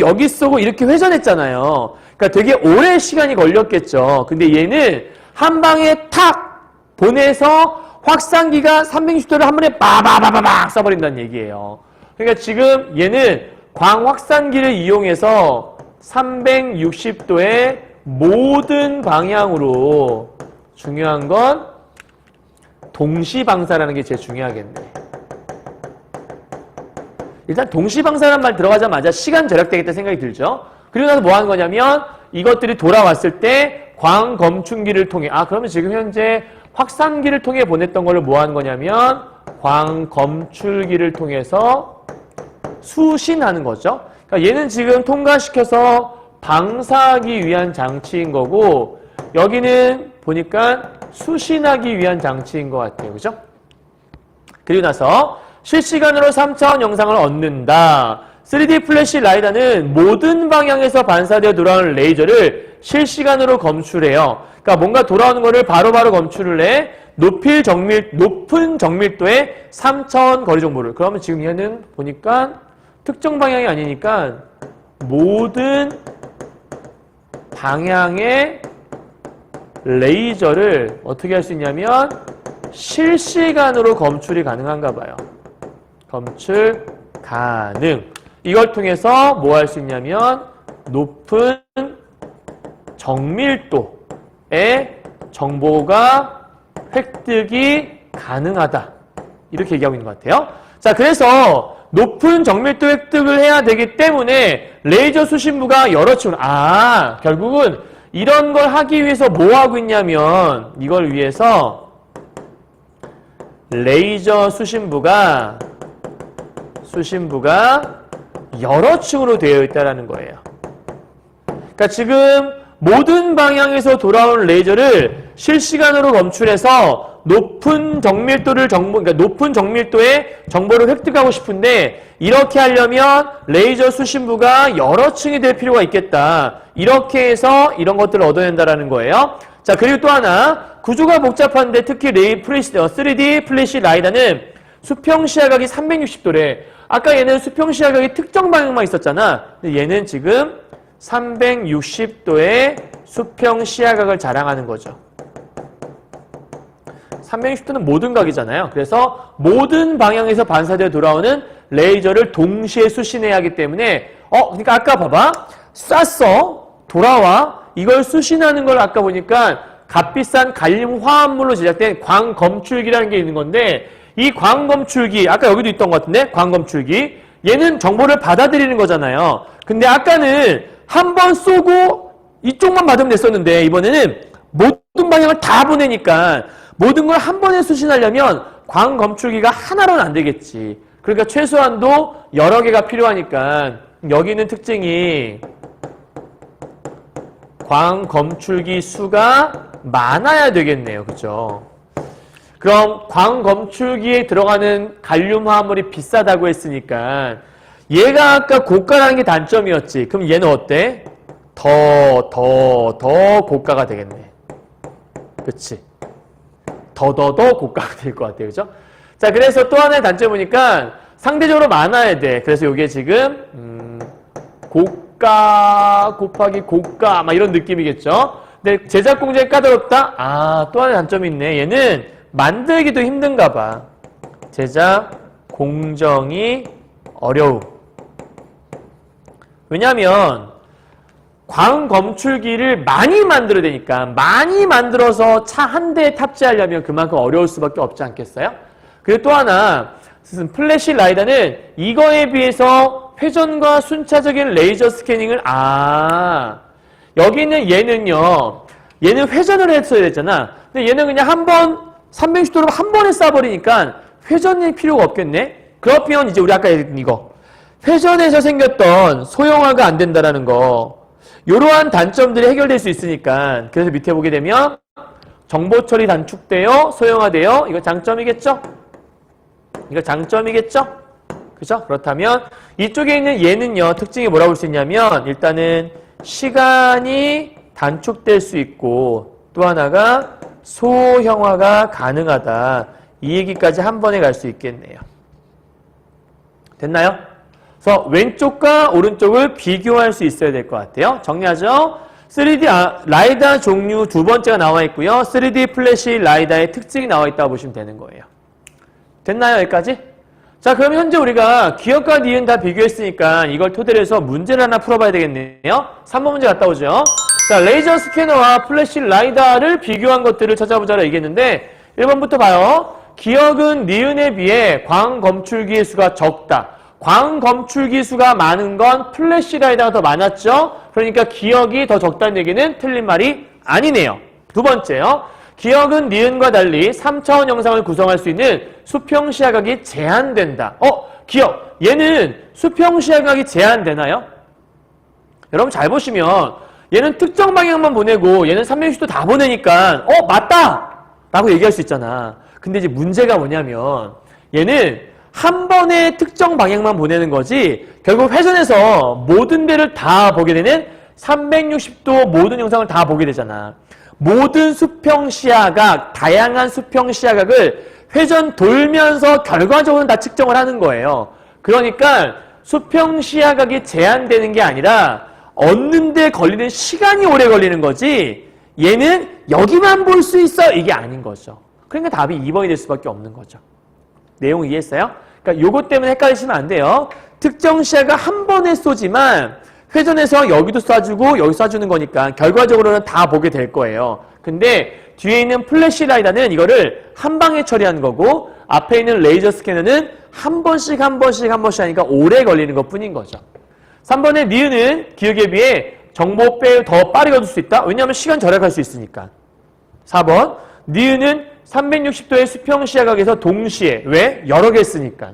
Speaker 2: 이렇게 회전했잖아요. 그러니까 되게 오랜 시간이 걸렸겠죠. 근데 얘는 한 방에 탁 보내서 확산기가 360도를 한 번에 빠바바바박 쏴버린다는 얘기예요. 그러니까 지금 얘는 광 확산기를 이용해서 360도의 모든 방향으로 중요한 건 동시방사라는 게 제일 중요하겠네. 일단 동시방사라는 말 들어가자마자 시간 절약되겠다 생각이 들죠. 그리고 나서 뭐 하는 거냐면 이것들이 돌아왔을 때 광검춘기를 통해 그러면 지금 현재 확산기를 통해 보냈던 거를 뭐 하는 거냐면 광검출기를 통해서 수신하는 거죠. 그러니까 얘는 지금 통과시켜서 방사하기 위한 장치인 거고 여기는 보니까 수신하기 위한 장치인 것 같아요. 그죠? 그리고 나서 실시간으로 3차원 영상을 얻는다. 3D 플래시 라이다는 모든 방향에서 반사되어 돌아오는 레이저를 실시간으로 검출해요. 그러니까 뭔가 돌아오는 거를 바로바로 검출을 해. 높은 정밀도의 3차원 거리 정보를. 그러면 지금 얘는 보니까 특정 방향이 아니니까 모든 방향의 레이저를 어떻게 할 수 있냐면 실시간으로 검출이 가능한가 봐요. 검출 가능. 이걸 통해서 뭐 할 수 있냐면 높은 정밀도의 정보가 획득이 가능하다. 이렇게 얘기하고 있는 것 같아요. 자, 그래서 높은 정밀도 획득을 해야 되기 때문에 레이저 수신부가 여러 층으로, 결국은 이런 걸 하기 위해서 뭐 하고 있냐면 이걸 위해서 레이저 수신부가 여러 층으로 되어 있다는 거예요. 그러니까 지금 모든 방향에서 돌아오는 레이저를 실시간으로 검출해서 높은 정밀도의 정보를 획득하고 싶은데 이렇게 하려면 레이저 수신부가 여러 층이 될 필요가 있겠다. 이렇게 해서 이런 것들을 얻어낸다라는 거예요. 자, 그리고 또 하나 구조가 복잡한데 특히 3D 플래시 라이다는 수평 시야각이 360도래. 아까 얘는 수평 시야각이 특정 방향만 있었잖아. 근데 얘는 지금 360도의 수평 시야각을 자랑하는 거죠. 360도는 모든 각이잖아요. 그래서 모든 방향에서 반사되어 돌아오는 레이저를 동시에 수신해야 하기 때문에 그러니까 아까 봐봐. 쐈어. 돌아와. 이걸 수신하는 걸 아까 보니까 값비싼 갈륨 화합물로 제작된 광검출기라는 게 있는 건데 이 광검출기, 아까 여기도 있던 것 같은데 광검출기. 얘는 정보를 받아들이는 거잖아요. 근데 아까는 한 번 쏘고 이쪽만 받으면 됐었는데 이번에는 모든 방향을 다 보내니까 모든 걸 한 번에 수신하려면 광검출기가 하나로는 안 되겠지. 그러니까 최소한도 여러 개가 필요하니까 여기 있는 특징이 광검출기 수가 많아야 되겠네요. 그죠? 그럼 광검출기에 들어가는 갈륨 화합물이 비싸다고 했으니까 얘가 아까 고가라는 게 단점이었지. 그럼 얘는 어때? 더 고가가 되겠네. 그치? 더 고가가 될 것 같아요. 그죠? 자, 그래서 또 하나의 단점 보니까 상대적으로 많아야 돼. 그래서 이게 지금 고가 곱하기 고가 막 이런 느낌이겠죠? 근데 제작 공정이 까다롭다? 또 하나의 단점이 있네. 얘는 만들기도 힘든가 봐. 제작 공정이 어려움. 왜냐면 광검출기를 많이 만들어야 되니까 많이 만들어서 차 한 대에 탑재하려면 그만큼 어려울 수밖에 없지 않겠어요? 그리고 또 하나 플래시 라이다는 이거에 비해서 회전과 순차적인 레이저 스캐닝을 여기 있는 얘는 회전을 했어야 됐잖아. 근데 얘는 그냥 한 번 360도로 한 번에 쏴버리니까 회전이 필요가 없겠네. 그러면 이제 우리 아까 얘기했던 이거 회전에서 생겼던 소형화가 안 된다라는 거, 이러한 단점들이 해결될 수 있으니까. 그래서 밑에 보게 되면 정보 처리 단축되어 소형화되어, 이거 장점이겠죠? 이거 장점이겠죠? 그죠? 그렇다면 이쪽에 있는 얘는요, 특징이 뭐라고 볼 수 있냐면 일단은 시간이 단축될 수 있고 또 하나가 소형화가 가능하다. 이 얘기까지 한 번에 갈 수 있겠네요. 됐나요? 그래서 왼쪽과 오른쪽을 비교할 수 있어야 될 것 같아요. 정리하죠? 3D 라이다 종류 두 번째가 나와 있고요. 3D 플래시 라이다의 특징이 나와 있다고 보시면 되는 거예요. 됐나요? 여기까지? 자, 그럼 현재 우리가 기억과 니은 다 비교했으니까 이걸 토대로 해서 문제를 하나 풀어봐야 되겠네요. 3번 문제 갔다 오죠. 자, 레이저 스캐너와 플래시 라이다를 비교한 것들을 찾아보자고 얘기했는데 1번부터 봐요. 기억은 니은에 비해 광검출기의 수가 적다. 광검출기 수가 많은 건 플래시 라이다가 더 많았죠? 그러니까 기억이 더 적다는 얘기는 틀린 말이 아니네요. 두 번째요. 기억은 니은과 달리 3차원 영상을 구성할 수 있는 수평 시야각이 제한된다. 기억. 얘는 수평 시야각이 제한되나요? 여러분 잘 보시면 얘는 특정 방향만 보내고 얘는 360도 다 보내니까 맞다! 라고 얘기할 수 있잖아. 근데 이제 문제가 뭐냐면 얘는 한 번에 특정 방향만 보내는 거지 결국 회전해서 모든 데를 다 보게 되는 360도 모든 영상을 다 보게 되잖아. 모든 수평 시야각, 다양한 수평 시야각을 회전 돌면서 결과적으로는 다 측정을 하는 거예요. 그러니까 수평 시야각이 제한되는 게 아니라 얻는 데 걸리는 시간이 오래 걸리는 거지 얘는 여기만 볼 수 있어 이게 아닌 거죠. 그러니까 답이 2번이 될 수밖에 없는 거죠. 내용 이해했어요? 그러니까 요것 때문에 헷갈리시면 안 돼요. 특정 시야가 한 번에 쏘지만 회전해서 여기도 쏴주고 여기 쏴주는 거니까 결과적으로는 다 보게 될 거예요. 근데 뒤에 있는 플래시 라이다는 이거를 한 방에 처리한 거고 앞에 있는 레이저 스캐너는 한 번씩 하니까 오래 걸리는 것 뿐인 거죠. 3번의 니은은 기억에 비해 정보 더 빠르게 얻을 수 있다. 왜냐하면 시간 절약할 수 있으니까. 4번 니은은 360도의 수평 시야각에서 동시에 왜? 여러 개 쓰니까.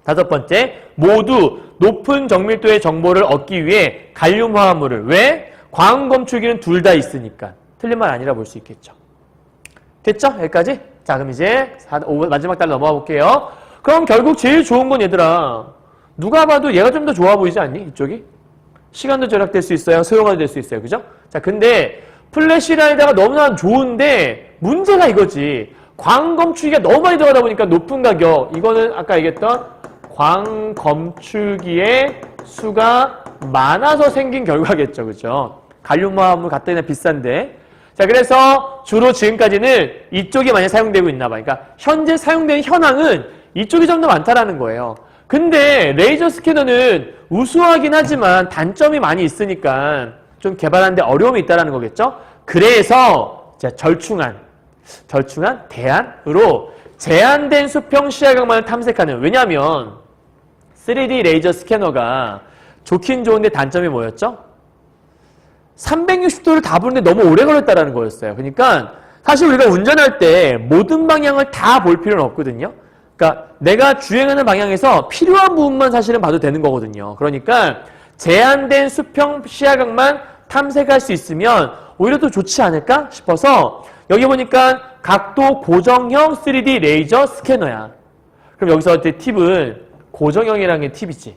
Speaker 2: 5번째 모두 높은 정밀도의 정보를 얻기 위해 갈륨 화합물을 왜? 광원 검출기는 둘 다 있으니까. 틀린 말 아니라 볼 수 있겠죠. 됐죠? 여기까지? 자, 그럼 이제 마지막 달 넘어가 볼게요. 그럼 결국 제일 좋은 건 얘들아, 누가 봐도 얘가 좀 더 좋아 보이지 않니? 이쪽이? 시간도 절약될 수 있어요. 소요가 될 수 있어요. 그죠? 자, 근데 플래시 라이다가 너무나 좋은데 문제가 이거지. 광 검출기가 너무 많이 들어가다 보니까 높은 가격. 이거는 아까 얘기했던 광 검출기의 수가 많아서 생긴 결과겠죠. 그죠? 갈륨 화합물 갖다 대나 비싼데. 자, 그래서 주로 지금까지는 이쪽이 많이 사용되고 있나 봐. 그러니까 현재 사용되는 현황은 이쪽이 좀 더 많다라는 거예요. 근데 레이저 스캐너는 우수하긴 하지만 단점이 많이 있으니까 좀 개발하는데 어려움이 있다는 거겠죠? 그래서 절충안 대안으로 제한된 수평 시야각만을 탐색하는, 왜냐하면 3D 레이저 스캐너가 좋긴 좋은데 단점이 뭐였죠? 360도를 다 보는데 너무 오래 걸렸다는 거였어요. 그러니까 사실 우리가 운전할 때 모든 방향을 다 볼 필요는 없거든요. 그러니까 내가 주행하는 방향에서 필요한 부분만 사실은 봐도 되는 거거든요. 그러니까 제한된 수평 시야각만 탐색할 수 있으면 오히려 더 좋지 않을까 싶어서 여기 보니까 각도 고정형 3D 레이저 스캐너야. 그럼 여기서 팁은 고정형이라는 게 팁이지.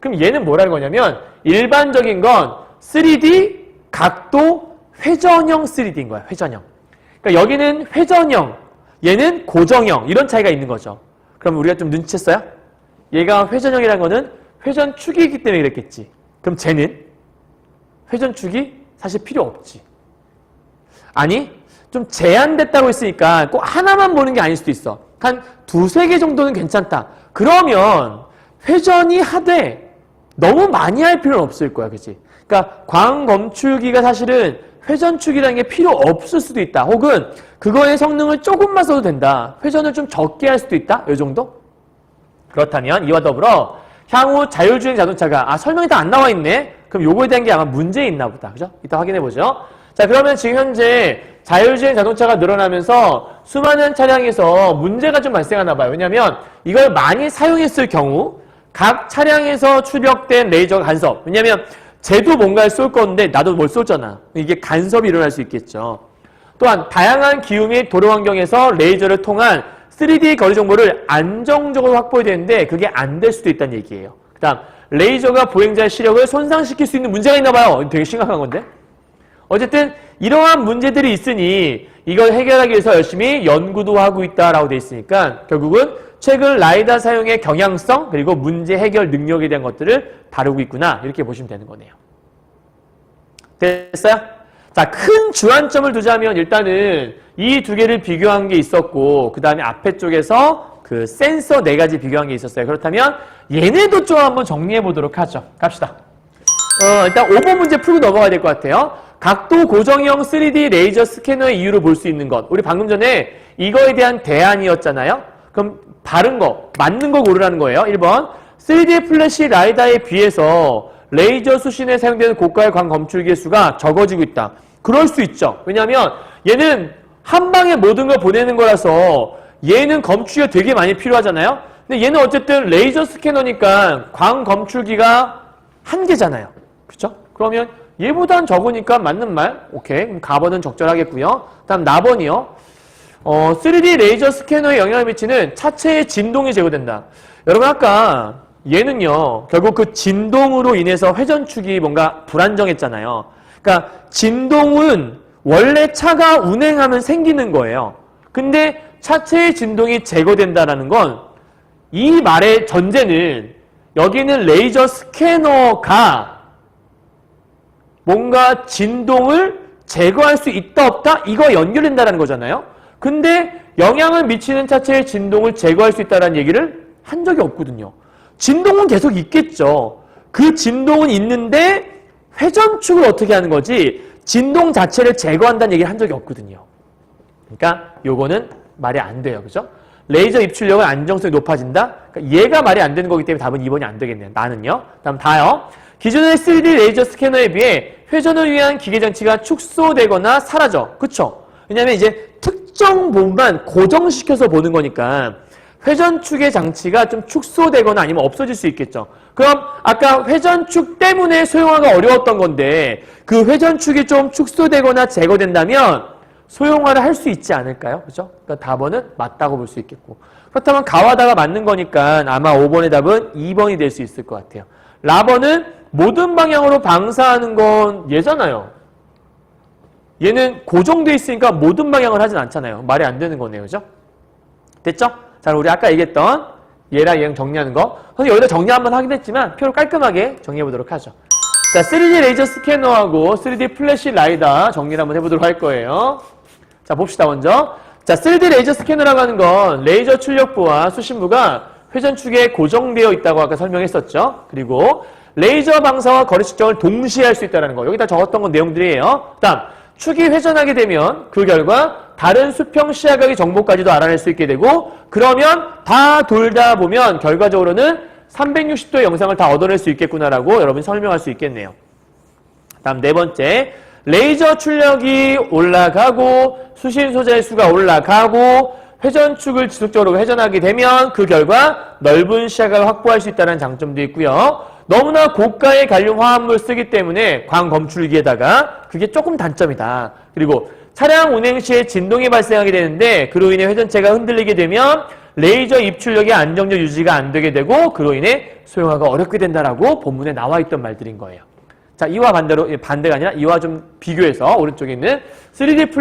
Speaker 2: 그럼 얘는 뭐라는 거냐면 일반적인 건 3D 각도 회전형 3D인 거야. 회전형. 그러니까 여기는 회전형, 얘는 고정형, 이런 차이가 있는 거죠. 그럼 우리가 좀 눈치챘어요? 얘가 회전형이라는 거는 회전축이기 때문에 그랬겠지. 그럼 쟤는 회전축이 사실 필요 없지. 아니, 좀 제한됐다고 했으니까 꼭 하나만 보는 게 아닐 수도 있어. 한 2-3개 정도는 괜찮다. 그러면 회전이 하되 너무 많이 할 필요는 없을 거야. 그치? 그러니까 광 검출기가 사실은 회전축이라는 게 필요 없을 수도 있다. 혹은 그거의 성능을 조금만 써도 된다. 회전을 좀 적게 할 수도 있다. 이 정도? 그렇다면 이와 더불어 향후 자율주행 자동차가 설명이 다 안 나와 있네. 그럼 요거에 대한 게 아마 문제 있나 보다. 그죠? 이따 확인해 보죠. 자, 그러면 지금 현재 자율주행 자동차가 늘어나면서 수많은 차량에서 문제가 좀 발생하나 봐요. 왜냐면 이걸 많이 사용했을 경우 각 차량에서 출력된 레이저 간섭. 왜냐면 쟤도 뭔가를 쏠 건데 나도 뭘 쏘잖아. 이게 간섭이 일어날 수 있겠죠. 또한 다양한 기후 및 도로 환경에서 레이저를 통한 3D 거리 정보를 안정적으로 확보해야 되는데 그게 안 될 수도 있다는 얘기예요. 그 다음 레이저가 보행자의 시력을 손상시킬 수 있는 문제가 있나 봐요. 되게 심각한 건데. 어쨌든 이러한 문제들이 있으니 이걸 해결하기 위해서 열심히 연구도 하고 있다라고 돼 있으니까 결국은 최근 라이다 사용의 경향성 그리고 문제 해결 능력에 대한 것들을 다루고 있구나 이렇게 보시면 되는 거네요. 됐어요? 자, 큰 주안점을 두자면 일단은 이 두 개를 비교한 게 있었고 그 다음에 앞에 쪽에서 그 센서 4가지 비교한 게 있었어요. 그렇다면 얘네도 좀 한번 정리해 보도록 하죠. 갑시다. 일단 5번 문제 풀고 넘어가야 될 것 같아요. 각도 고정형 3D 레이저 스캐너의 이유를 볼 수 있는 것. 우리 방금 전에 이거에 대한 대안이었잖아요. 그럼 바른 거, 맞는 거 고르라는 거예요. 1번. 3D 플래시 라이다에 비해서 레이저 수신에 사용되는 고가의 광 검출기의 수가 적어지고 있다. 그럴 수 있죠. 왜냐하면 얘는 한 방에 모든 걸 보내는 거라서 얘는 검출기가 되게 많이 필요하잖아요. 근데 얘는 어쨌든 레이저 스캐너니까 광 검출기가 한 개잖아요. 그렇죠? 그러면 얘보단 적으니까 맞는 말. 오케이. 그럼 가번은 적절하겠고요. 다음 나번이요. 3D 레이저 스캐너에 영향을 미치는 차체의 진동이 제거된다. 여러분 아까 얘는요. 결국 그 진동으로 인해서 회전축이 뭔가 불안정했잖아요. 그러니까 진동은 원래 차가 운행하면 생기는 거예요. 근데 차체의 진동이 제거된다라는 건 이 말의 전제는 여기는 레이저 스캐너가 뭔가 진동을 제거할 수 있다 없다? 이거 연결된다는 거잖아요. 근데 영향을 미치는 차체의 진동을 제거할 수 있다는 얘기를 한 적이 없거든요. 진동은 계속 있겠죠. 그 진동은 있는데 회전축을 어떻게 하는 거지 진동 자체를 제거한다는 얘기를 한 적이 없거든요. 그러니까 요거는 말이 안 돼요. 그죠? 레이저 입출력은 안정성이 높아진다? 그러니까 얘가 말이 안 되는 거기 때문에 답은 2번이 안 되겠네요. 나는요. 다음 다요. 기존의 3D 레이저 스캐너에 비해 회전을 위한 기계장치가 축소되거나 사라져. 그쵸? 왜냐면 이제 특정 부분만 고정시켜서 보는 거니까 회전축의 장치가 좀 축소되거나 아니면 없어질 수 있겠죠. 그럼 아까 회전축 때문에 소형화가 어려웠던 건데 그 회전축이 좀 축소되거나 제거된다면 소형화를 할 수 있지 않을까요? 그죠? 그러니까 답은 맞다고 볼 수 있겠고. 그렇다면 가와다가 맞는 거니까 아마 5번의 답은 2번이 될 수 있을 것 같아요. 라버는 모든 방향으로 방사하는 건 얘잖아요. 얘는 고정돼 있으니까 모든 방향을 하진 않잖아요. 말이 안 되는 거네요. 그죠? 됐죠? 자, 우리 아까 얘기했던 얘랑 얘랑 정리하는 거. 선생님 여기다 정리 한번 하긴 했지만 표를 깔끔하게 정리해 보도록 하죠. 자, 3D 레이저 스캐너하고 3D 플래시 라이다 정리를 한번 해보도록 할 거예요. 자, 봅시다, 먼저. 자, 3D 레이저 스캐너라고 하는 건 레이저 출력부와 수신부가 회전축에 고정되어 있다고 아까 설명했었죠. 그리고 레이저 방사와 거리 측정을 동시에 할 수 있다는 거. 여기다 적었던 건 내용들이에요. 다음, 축이 회전하게 되면 그 결과 다른 수평 시야각의 정보까지도 알아낼 수 있게 되고 그러면 다 돌다 보면 결과적으로는 360도의 영상을 다 얻어낼 수 있겠구나라고 여러분이 설명할 수 있겠네요. 다음 네 번째, 레이저 출력이 올라가고 수신 소자의 수가 올라가고 회전축을 지속적으로 회전하게 되면 그 결과 넓은 시야각을 확보할 수 있다는 장점도 있고요. 너무나 고가의 갈륨 화합물을 쓰기 때문에 광검출기에다가 그게 조금 단점이다. 그리고 차량 운행 시에 진동이 발생하게 되는데 그로 인해 회전체가 흔들리게 되면 레이저 입출력의 안정적 유지가 안 되게 되고 그로 인해 소형화가 어렵게 된다라고 본문에 나와 있던 말들인 거예요. 자, 이와 반대로, 반대가 아니라 이와 좀 비교해서 오른쪽에 있는 3D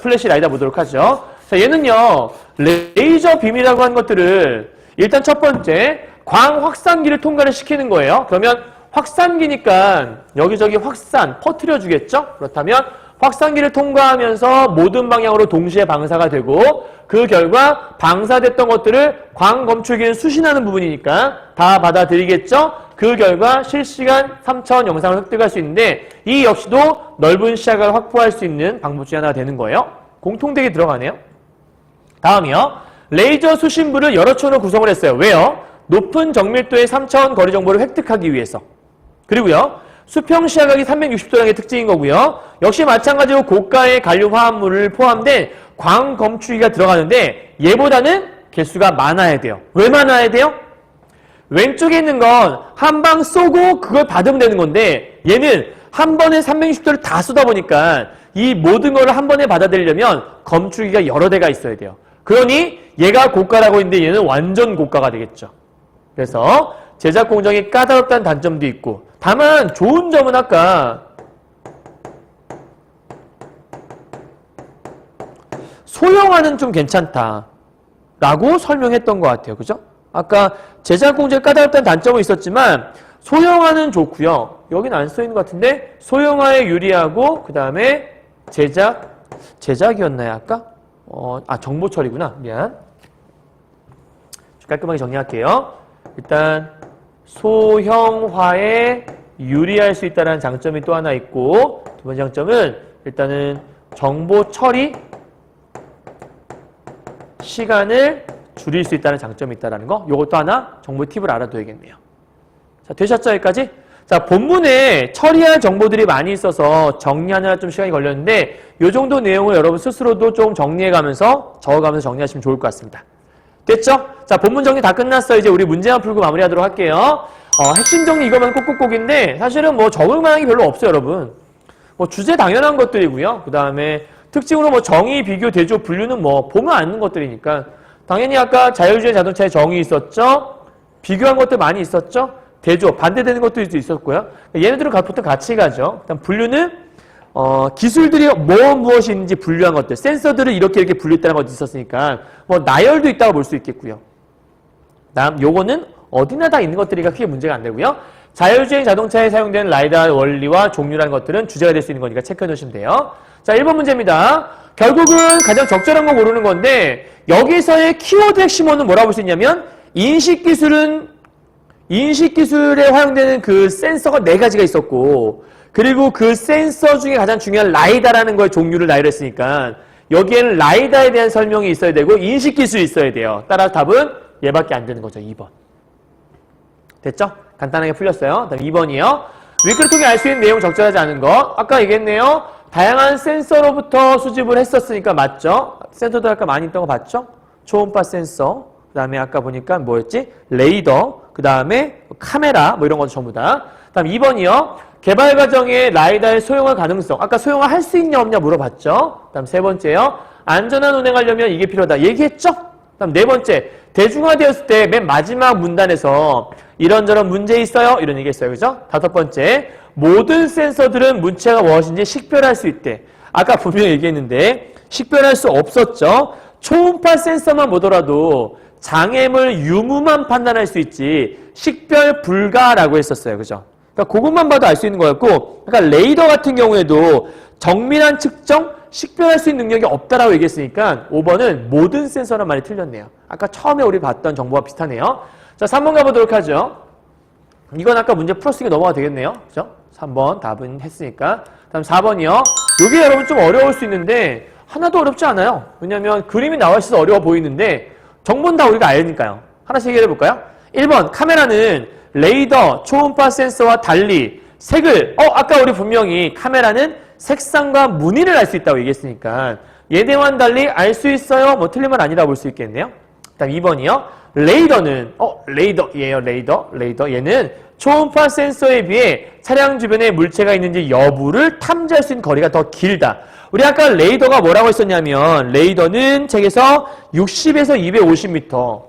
Speaker 2: 플래시 라이다 보도록 하죠. 자, 얘는요, 레이저 빔이라고 하는 것들을 일단 첫 번째, 광 확산기를 통과를 시키는 거예요. 그러면 확산기니까 여기저기 확산, 퍼뜨려 주겠죠? 그렇다면 확산기를 통과하면서 모든 방향으로 동시에 방사가 되고 그 결과 방사됐던 것들을 광 검출기는 수신하는 부분이니까 다 받아들이겠죠? 그 결과 실시간 3차원 영상을 획득할 수 있는데 이 역시도 넓은 시야각을 확보할 수 있는 방법 중에 하나가 되는 거예요. 공통되게 들어가네요. 다음이요. 레이저 수신부를 여러 촌으로 구성을 했어요. 왜요? 높은 정밀도의 3차원 거리 정보를 획득하기 위해서. 그리고요. 수평 시야각이 360도라는 게 특징인 거고요. 역시 마찬가지로 고가의 갈륨 화합물을 포함된 광 검출기가 들어가는데 얘보다는 개수가 많아야 돼요. 왜 많아야 돼요? 왼쪽에 있는 건 한 방 쏘고 그걸 받으면 되는 건데 얘는 한 번에 360도를 다 쏘다 보니까 이 모든 걸 한 번에 받아들이려면 검출기가 여러 대가 있어야 돼요. 그러니 얘가 고가라고 했는데 얘는 완전 고가가 되겠죠. 그래서 제작 공정이 까다롭다는 단점도 있고 다만 좋은 점은 아까 소형화는 좀 괜찮다라고 설명했던 것 같아요. 그죠? 아까 제작 공정이 까다롭다는 단점은 있었지만 소형화는 좋고요. 여기는 안 써있는 것 같은데 소형화에 유리하고 그 다음에 제작이었나요 아까? 정보 처리구나. 미안. 깔끔하게 정리할게요. 일단 소형화에 유리할 수 있다는 장점이 또 하나 있고 두 번째 장점은 일단은 정보 처리 시간을 줄일 수 있다는 장점이 있다는 거. 요것도 하나 정보 팁을 알아둬야겠네요. 자, 되셨죠? 여기까지? 자, 본문에 처리할 정보들이 많이 있어서 정리하느라 좀 시간이 걸렸는데 요 정도 내용을 여러분 스스로도 좀 정리해가면서 적어가면서 정리하시면 좋을 것 같습니다. 됐죠? 자, 본문 정리 다 끝났어요. 이제 우리 문제만 풀고 마무리하도록 할게요. 핵심 정리 이거만 꼭꼭꼭인데 사실은 뭐 적을 만한 게 별로 없어요, 여러분. 뭐 주제 당연한 것들이고요. 그 다음에 특징으로 뭐 정의, 비교, 대조, 분류는 뭐 보면 아는 것들이니까 당연히 아까 자율주행 자동차에 정의 있었죠? 비교한 것들 많이 있었죠? 대조, 반대되는 것도 있었고요. 얘네들은 보통 같이 가죠. 일단 분류는 기술들이 무엇이 있는지 분류한 것들, 센서들을 이렇게 분류했다는 것도 있었으니까 뭐 나열도 있다고 볼 수 있겠고요. 다음 요거는 어디나 다 있는 것들이니까 크게 문제가 안 되고요. 자율주행 자동차에 사용되는 라이다 원리와 종류라는 것들은 주제가 될 수 있는 거니까 체크해 놓으시면 돼요. 자, 1번 문제입니다. 결국은 가장 적절한 거 고르는 건데 여기서의 키워드 핵심어는 뭐라고 볼 수 있냐면 인식기술은 인식 기술에 활용되는 그 센서가 4가지가 있었고, 그리고 그 센서 중에 가장 중요한 라이다라는 거의 종류를 나열을 했으니까 여기에는 라이다에 대한 설명이 있어야 되고 인식 기술이 있어야 돼요. 따라서 답은 얘밖에 안 되는 거죠. 2번. 됐죠? 간단하게 풀렸어요. 다음 2번이요. 윌크를 통해 알 수 있는 내용 적절하지 않은 것. 아까 얘기했네요. 다양한 센서로부터 수집을 했었으니까 맞죠? 센서도 아까 많이 있던 거 봤죠? 초음파 센서, 그 다음에 아까 보니까 뭐였지? 레이더, 그 다음에 카메라, 뭐 이런 거 전부 다. 다음 2번이요. 개발 과정에 라이다의 소형화 가능성. 아까 소형화 할 수 있냐 없냐 물어봤죠? 다음 3번째요. 안전한 운행하려면 이게 필요하다. 얘기했죠? 다음 4번째. 대중화되었을 때 맨 마지막 문단에서 이런저런 문제 있어요? 이런 얘기 했어요. 그죠? 5번째. 모든 센서들은 문체가 무엇인지 식별할 수 있대. 아까 분명히 얘기했는데 식별할 수 없었죠? 초음파 센서만 보더라도 장애물 유무만 판단할 수 있지 식별 불가라고 했었어요. 그죠? 그러니까 그것만 봐도 알 수 있는 거였고, 그러니까 레이더 같은 경우에도 정밀한 측정, 식별할 수 있는 능력이 없다라고 얘기했으니까 5번은 모든 센서란 말이 틀렸네요. 아까 처음에 우리 봤던 정보와 비슷하네요. 자, 3번 가보도록 하죠. 이건 아까 문제 풀었으니까 넘어가도 되겠네요. 그죠? 3번 답은 했으니까. 다음 4번이요. 이게 여러분 좀 어려울 수 있는데 하나도 어렵지 않아요. 왜냐면 그림이 나와 있어서 어려워 보이는데 정보는 다 우리가 알니까요. 하나씩 얘기해 볼까요? 1번 카메라는 레이더, 초음파 센서와 달리 색을 아까 우리 분명히 카메라는 색상과 무늬를 알 수 있다고 얘기했으니까 얘네와는 달리 알 수 있어요? 뭐 틀린 말 아니라 볼 수 있겠네요. 다음 2번이요. 레이더는 레이더예요. 레이더. 얘는 초음파 센서에 비해 차량 주변에 물체가 있는지 여부를 탐지할 수 있는 거리가 더 길다. 우리 아까 레이더가 뭐라고 했었냐면 레이더는 책에서 60에서 250m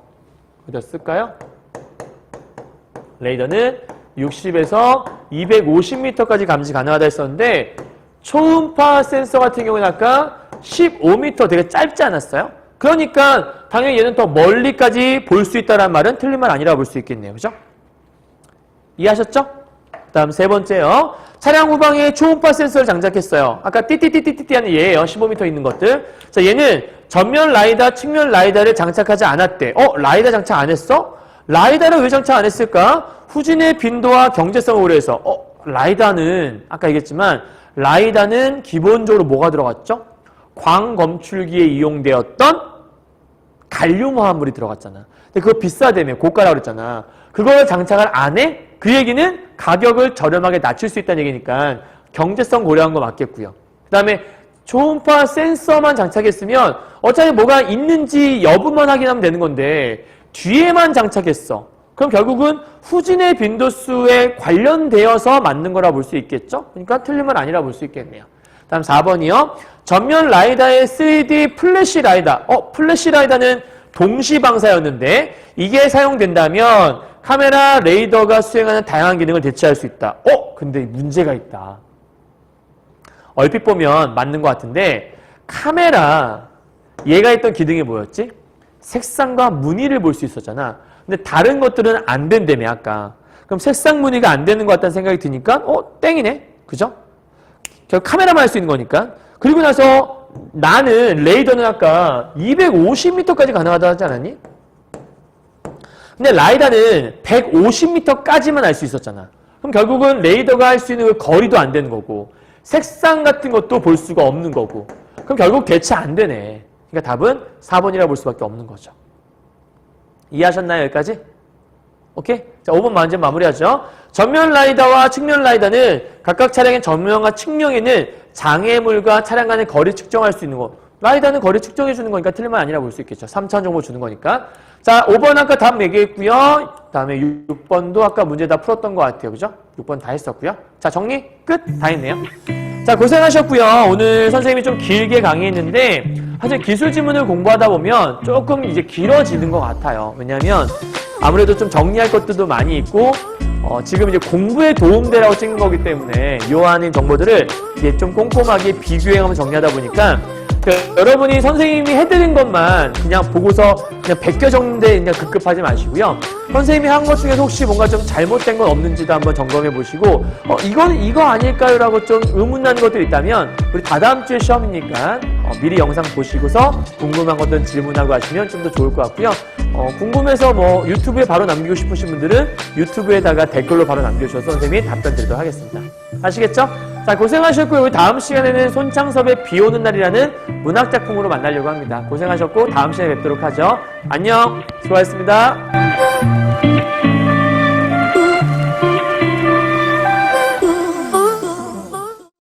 Speaker 2: 어디 쓸까요? 레이더는 60에서 250m까지 감지 가능하다 했었는데 초음파 센서 같은 경우는 아까 15m 되게 짧지 않았어요? 그러니까 당연히 얘는 더 멀리까지 볼 수 있다는 말은 틀린 말 아니라 볼 수 있겠네요. 그죠? 이해하셨죠? 다음 3번째요. 차량 후방에 초음파 센서를 장착했어요. 아까 띠띠띠띠띠 하는 얘예요. 15m 있는 것들. 자, 얘는 전면 라이다, 측면 라이다를 장착하지 않았대. 라이다 장착 안 했어? 라이다를 왜 장착 안 했을까? 후진의 빈도와 경제성을 고려해서 라이다는 아까 얘기했지만 라이다는 기본적으로 뭐가 들어갔죠? 광검출기에 이용되었던 갈륨 화합물이 들어갔잖아. 근데 그거 비싸다며 고가라고 그랬잖아. 그걸 장착을 안 해? 그 얘기는 가격을 저렴하게 낮출 수 있다는 얘기니까 경제성 고려한 거 맞겠고요. 그 다음에 초음파 센서만 장착했으면 어차피 뭐가 있는지 여부만 확인하면 되는 건데 뒤에만 장착했어. 그럼 결국은 후진의 빈도수에 관련되어서 맞는 거라 볼 수 있겠죠? 그러니까 틀린 말 아니라 볼 수 있겠네요. 다음 4번이요. 전면 라이다의 3D 플래시 라이다. 플래시 라이다는 동시 방사였는데 이게 사용된다면 카메라, 레이더가 수행하는 다양한 기능을 대체할 수 있다. 근데 문제가 있다. 얼핏 보면 맞는 것 같은데 카메라, 얘가 했던 기능이 뭐였지? 색상과 무늬를 볼 수 있었잖아. 근데 다른 것들은 안 된다며 아까. 그럼 색상 무늬가 안 되는 것 같다는 생각이 드니까 땡이네. 그죠? 결국 카메라만 할 수 있는 거니까. 그리고 나서 나는 레이더는 아까 250m까지 가능하다 하지 않았니? 근데 라이다는 150m까지만 알 수 있었잖아. 그럼 결국은 레이더가 할 수 있는 그 거리도 안 되는 거고 색상 같은 것도 볼 수가 없는 거고 그럼 결국 대체 안 되네. 그러니까 답은 4번이라 볼 수밖에 없는 거죠. 이해하셨나요? 여기까지? 오케이? 자, 5번 완전 마무리하죠. 전면 라이다와 측면 라이다는 각각 차량의 전면과 측면에는 장애물과 차량 간의 거리 측정할 수 있는 거. 라이다는 거리 측정해 주는 거니까 틀린 말 아니라 볼 수 있겠죠. 3차원 정보 주는 거니까. 자, 5번 아까 답 얘기했고요. 다음에 6번도 아까 문제 다 풀었던 것 같아요. 그죠? 6번 다 했었고요. 자, 정리 끝. 다 했네요. 자, 고생하셨고요. 오늘 선생님이 좀 길게 강의했는데 사실 기술 지문을 공부하다 보면 조금 이제 길어지는 것 같아요. 왜냐하면 아무래도 좀 정리할 것들도 많이 있고 지금 이제 공부에 도움되라고 찍은 거기 때문에 요 안에 정보들을 이제 좀 꼼꼼하게 비교해가면서 정리하다 보니까 여러분이 선생님이 해드린 것만 그냥 보고서 그냥 베껴 적는데 그냥 급급하지 마시고요. 선생님이 한 것 중에서 혹시 뭔가 좀 잘못된 건 없는지도 한번 점검해 보시고 이건 이거 아닐까요? 라고 좀 의문나는 것들이 있다면 우리 다다음 주에 시험이니까 미리 영상 보시고서 궁금한 것들 질문하고 하시면 좀 더 좋을 것 같고요. 궁금해서 뭐 유튜브에 바로 남기고 싶으신 분들은 유튜브에다가 댓글로 바로 남겨주셔서 선생님이 답변 드리도록 하겠습니다. 아시겠죠? 자, 고생하셨고요. 우리 다음 시간에는 손창섭의 비 오는 날이라는 문학작품으로 만나려고 합니다. 고생하셨고 다음 시간에 뵙도록 하죠. 안녕. 수고하셨습니다.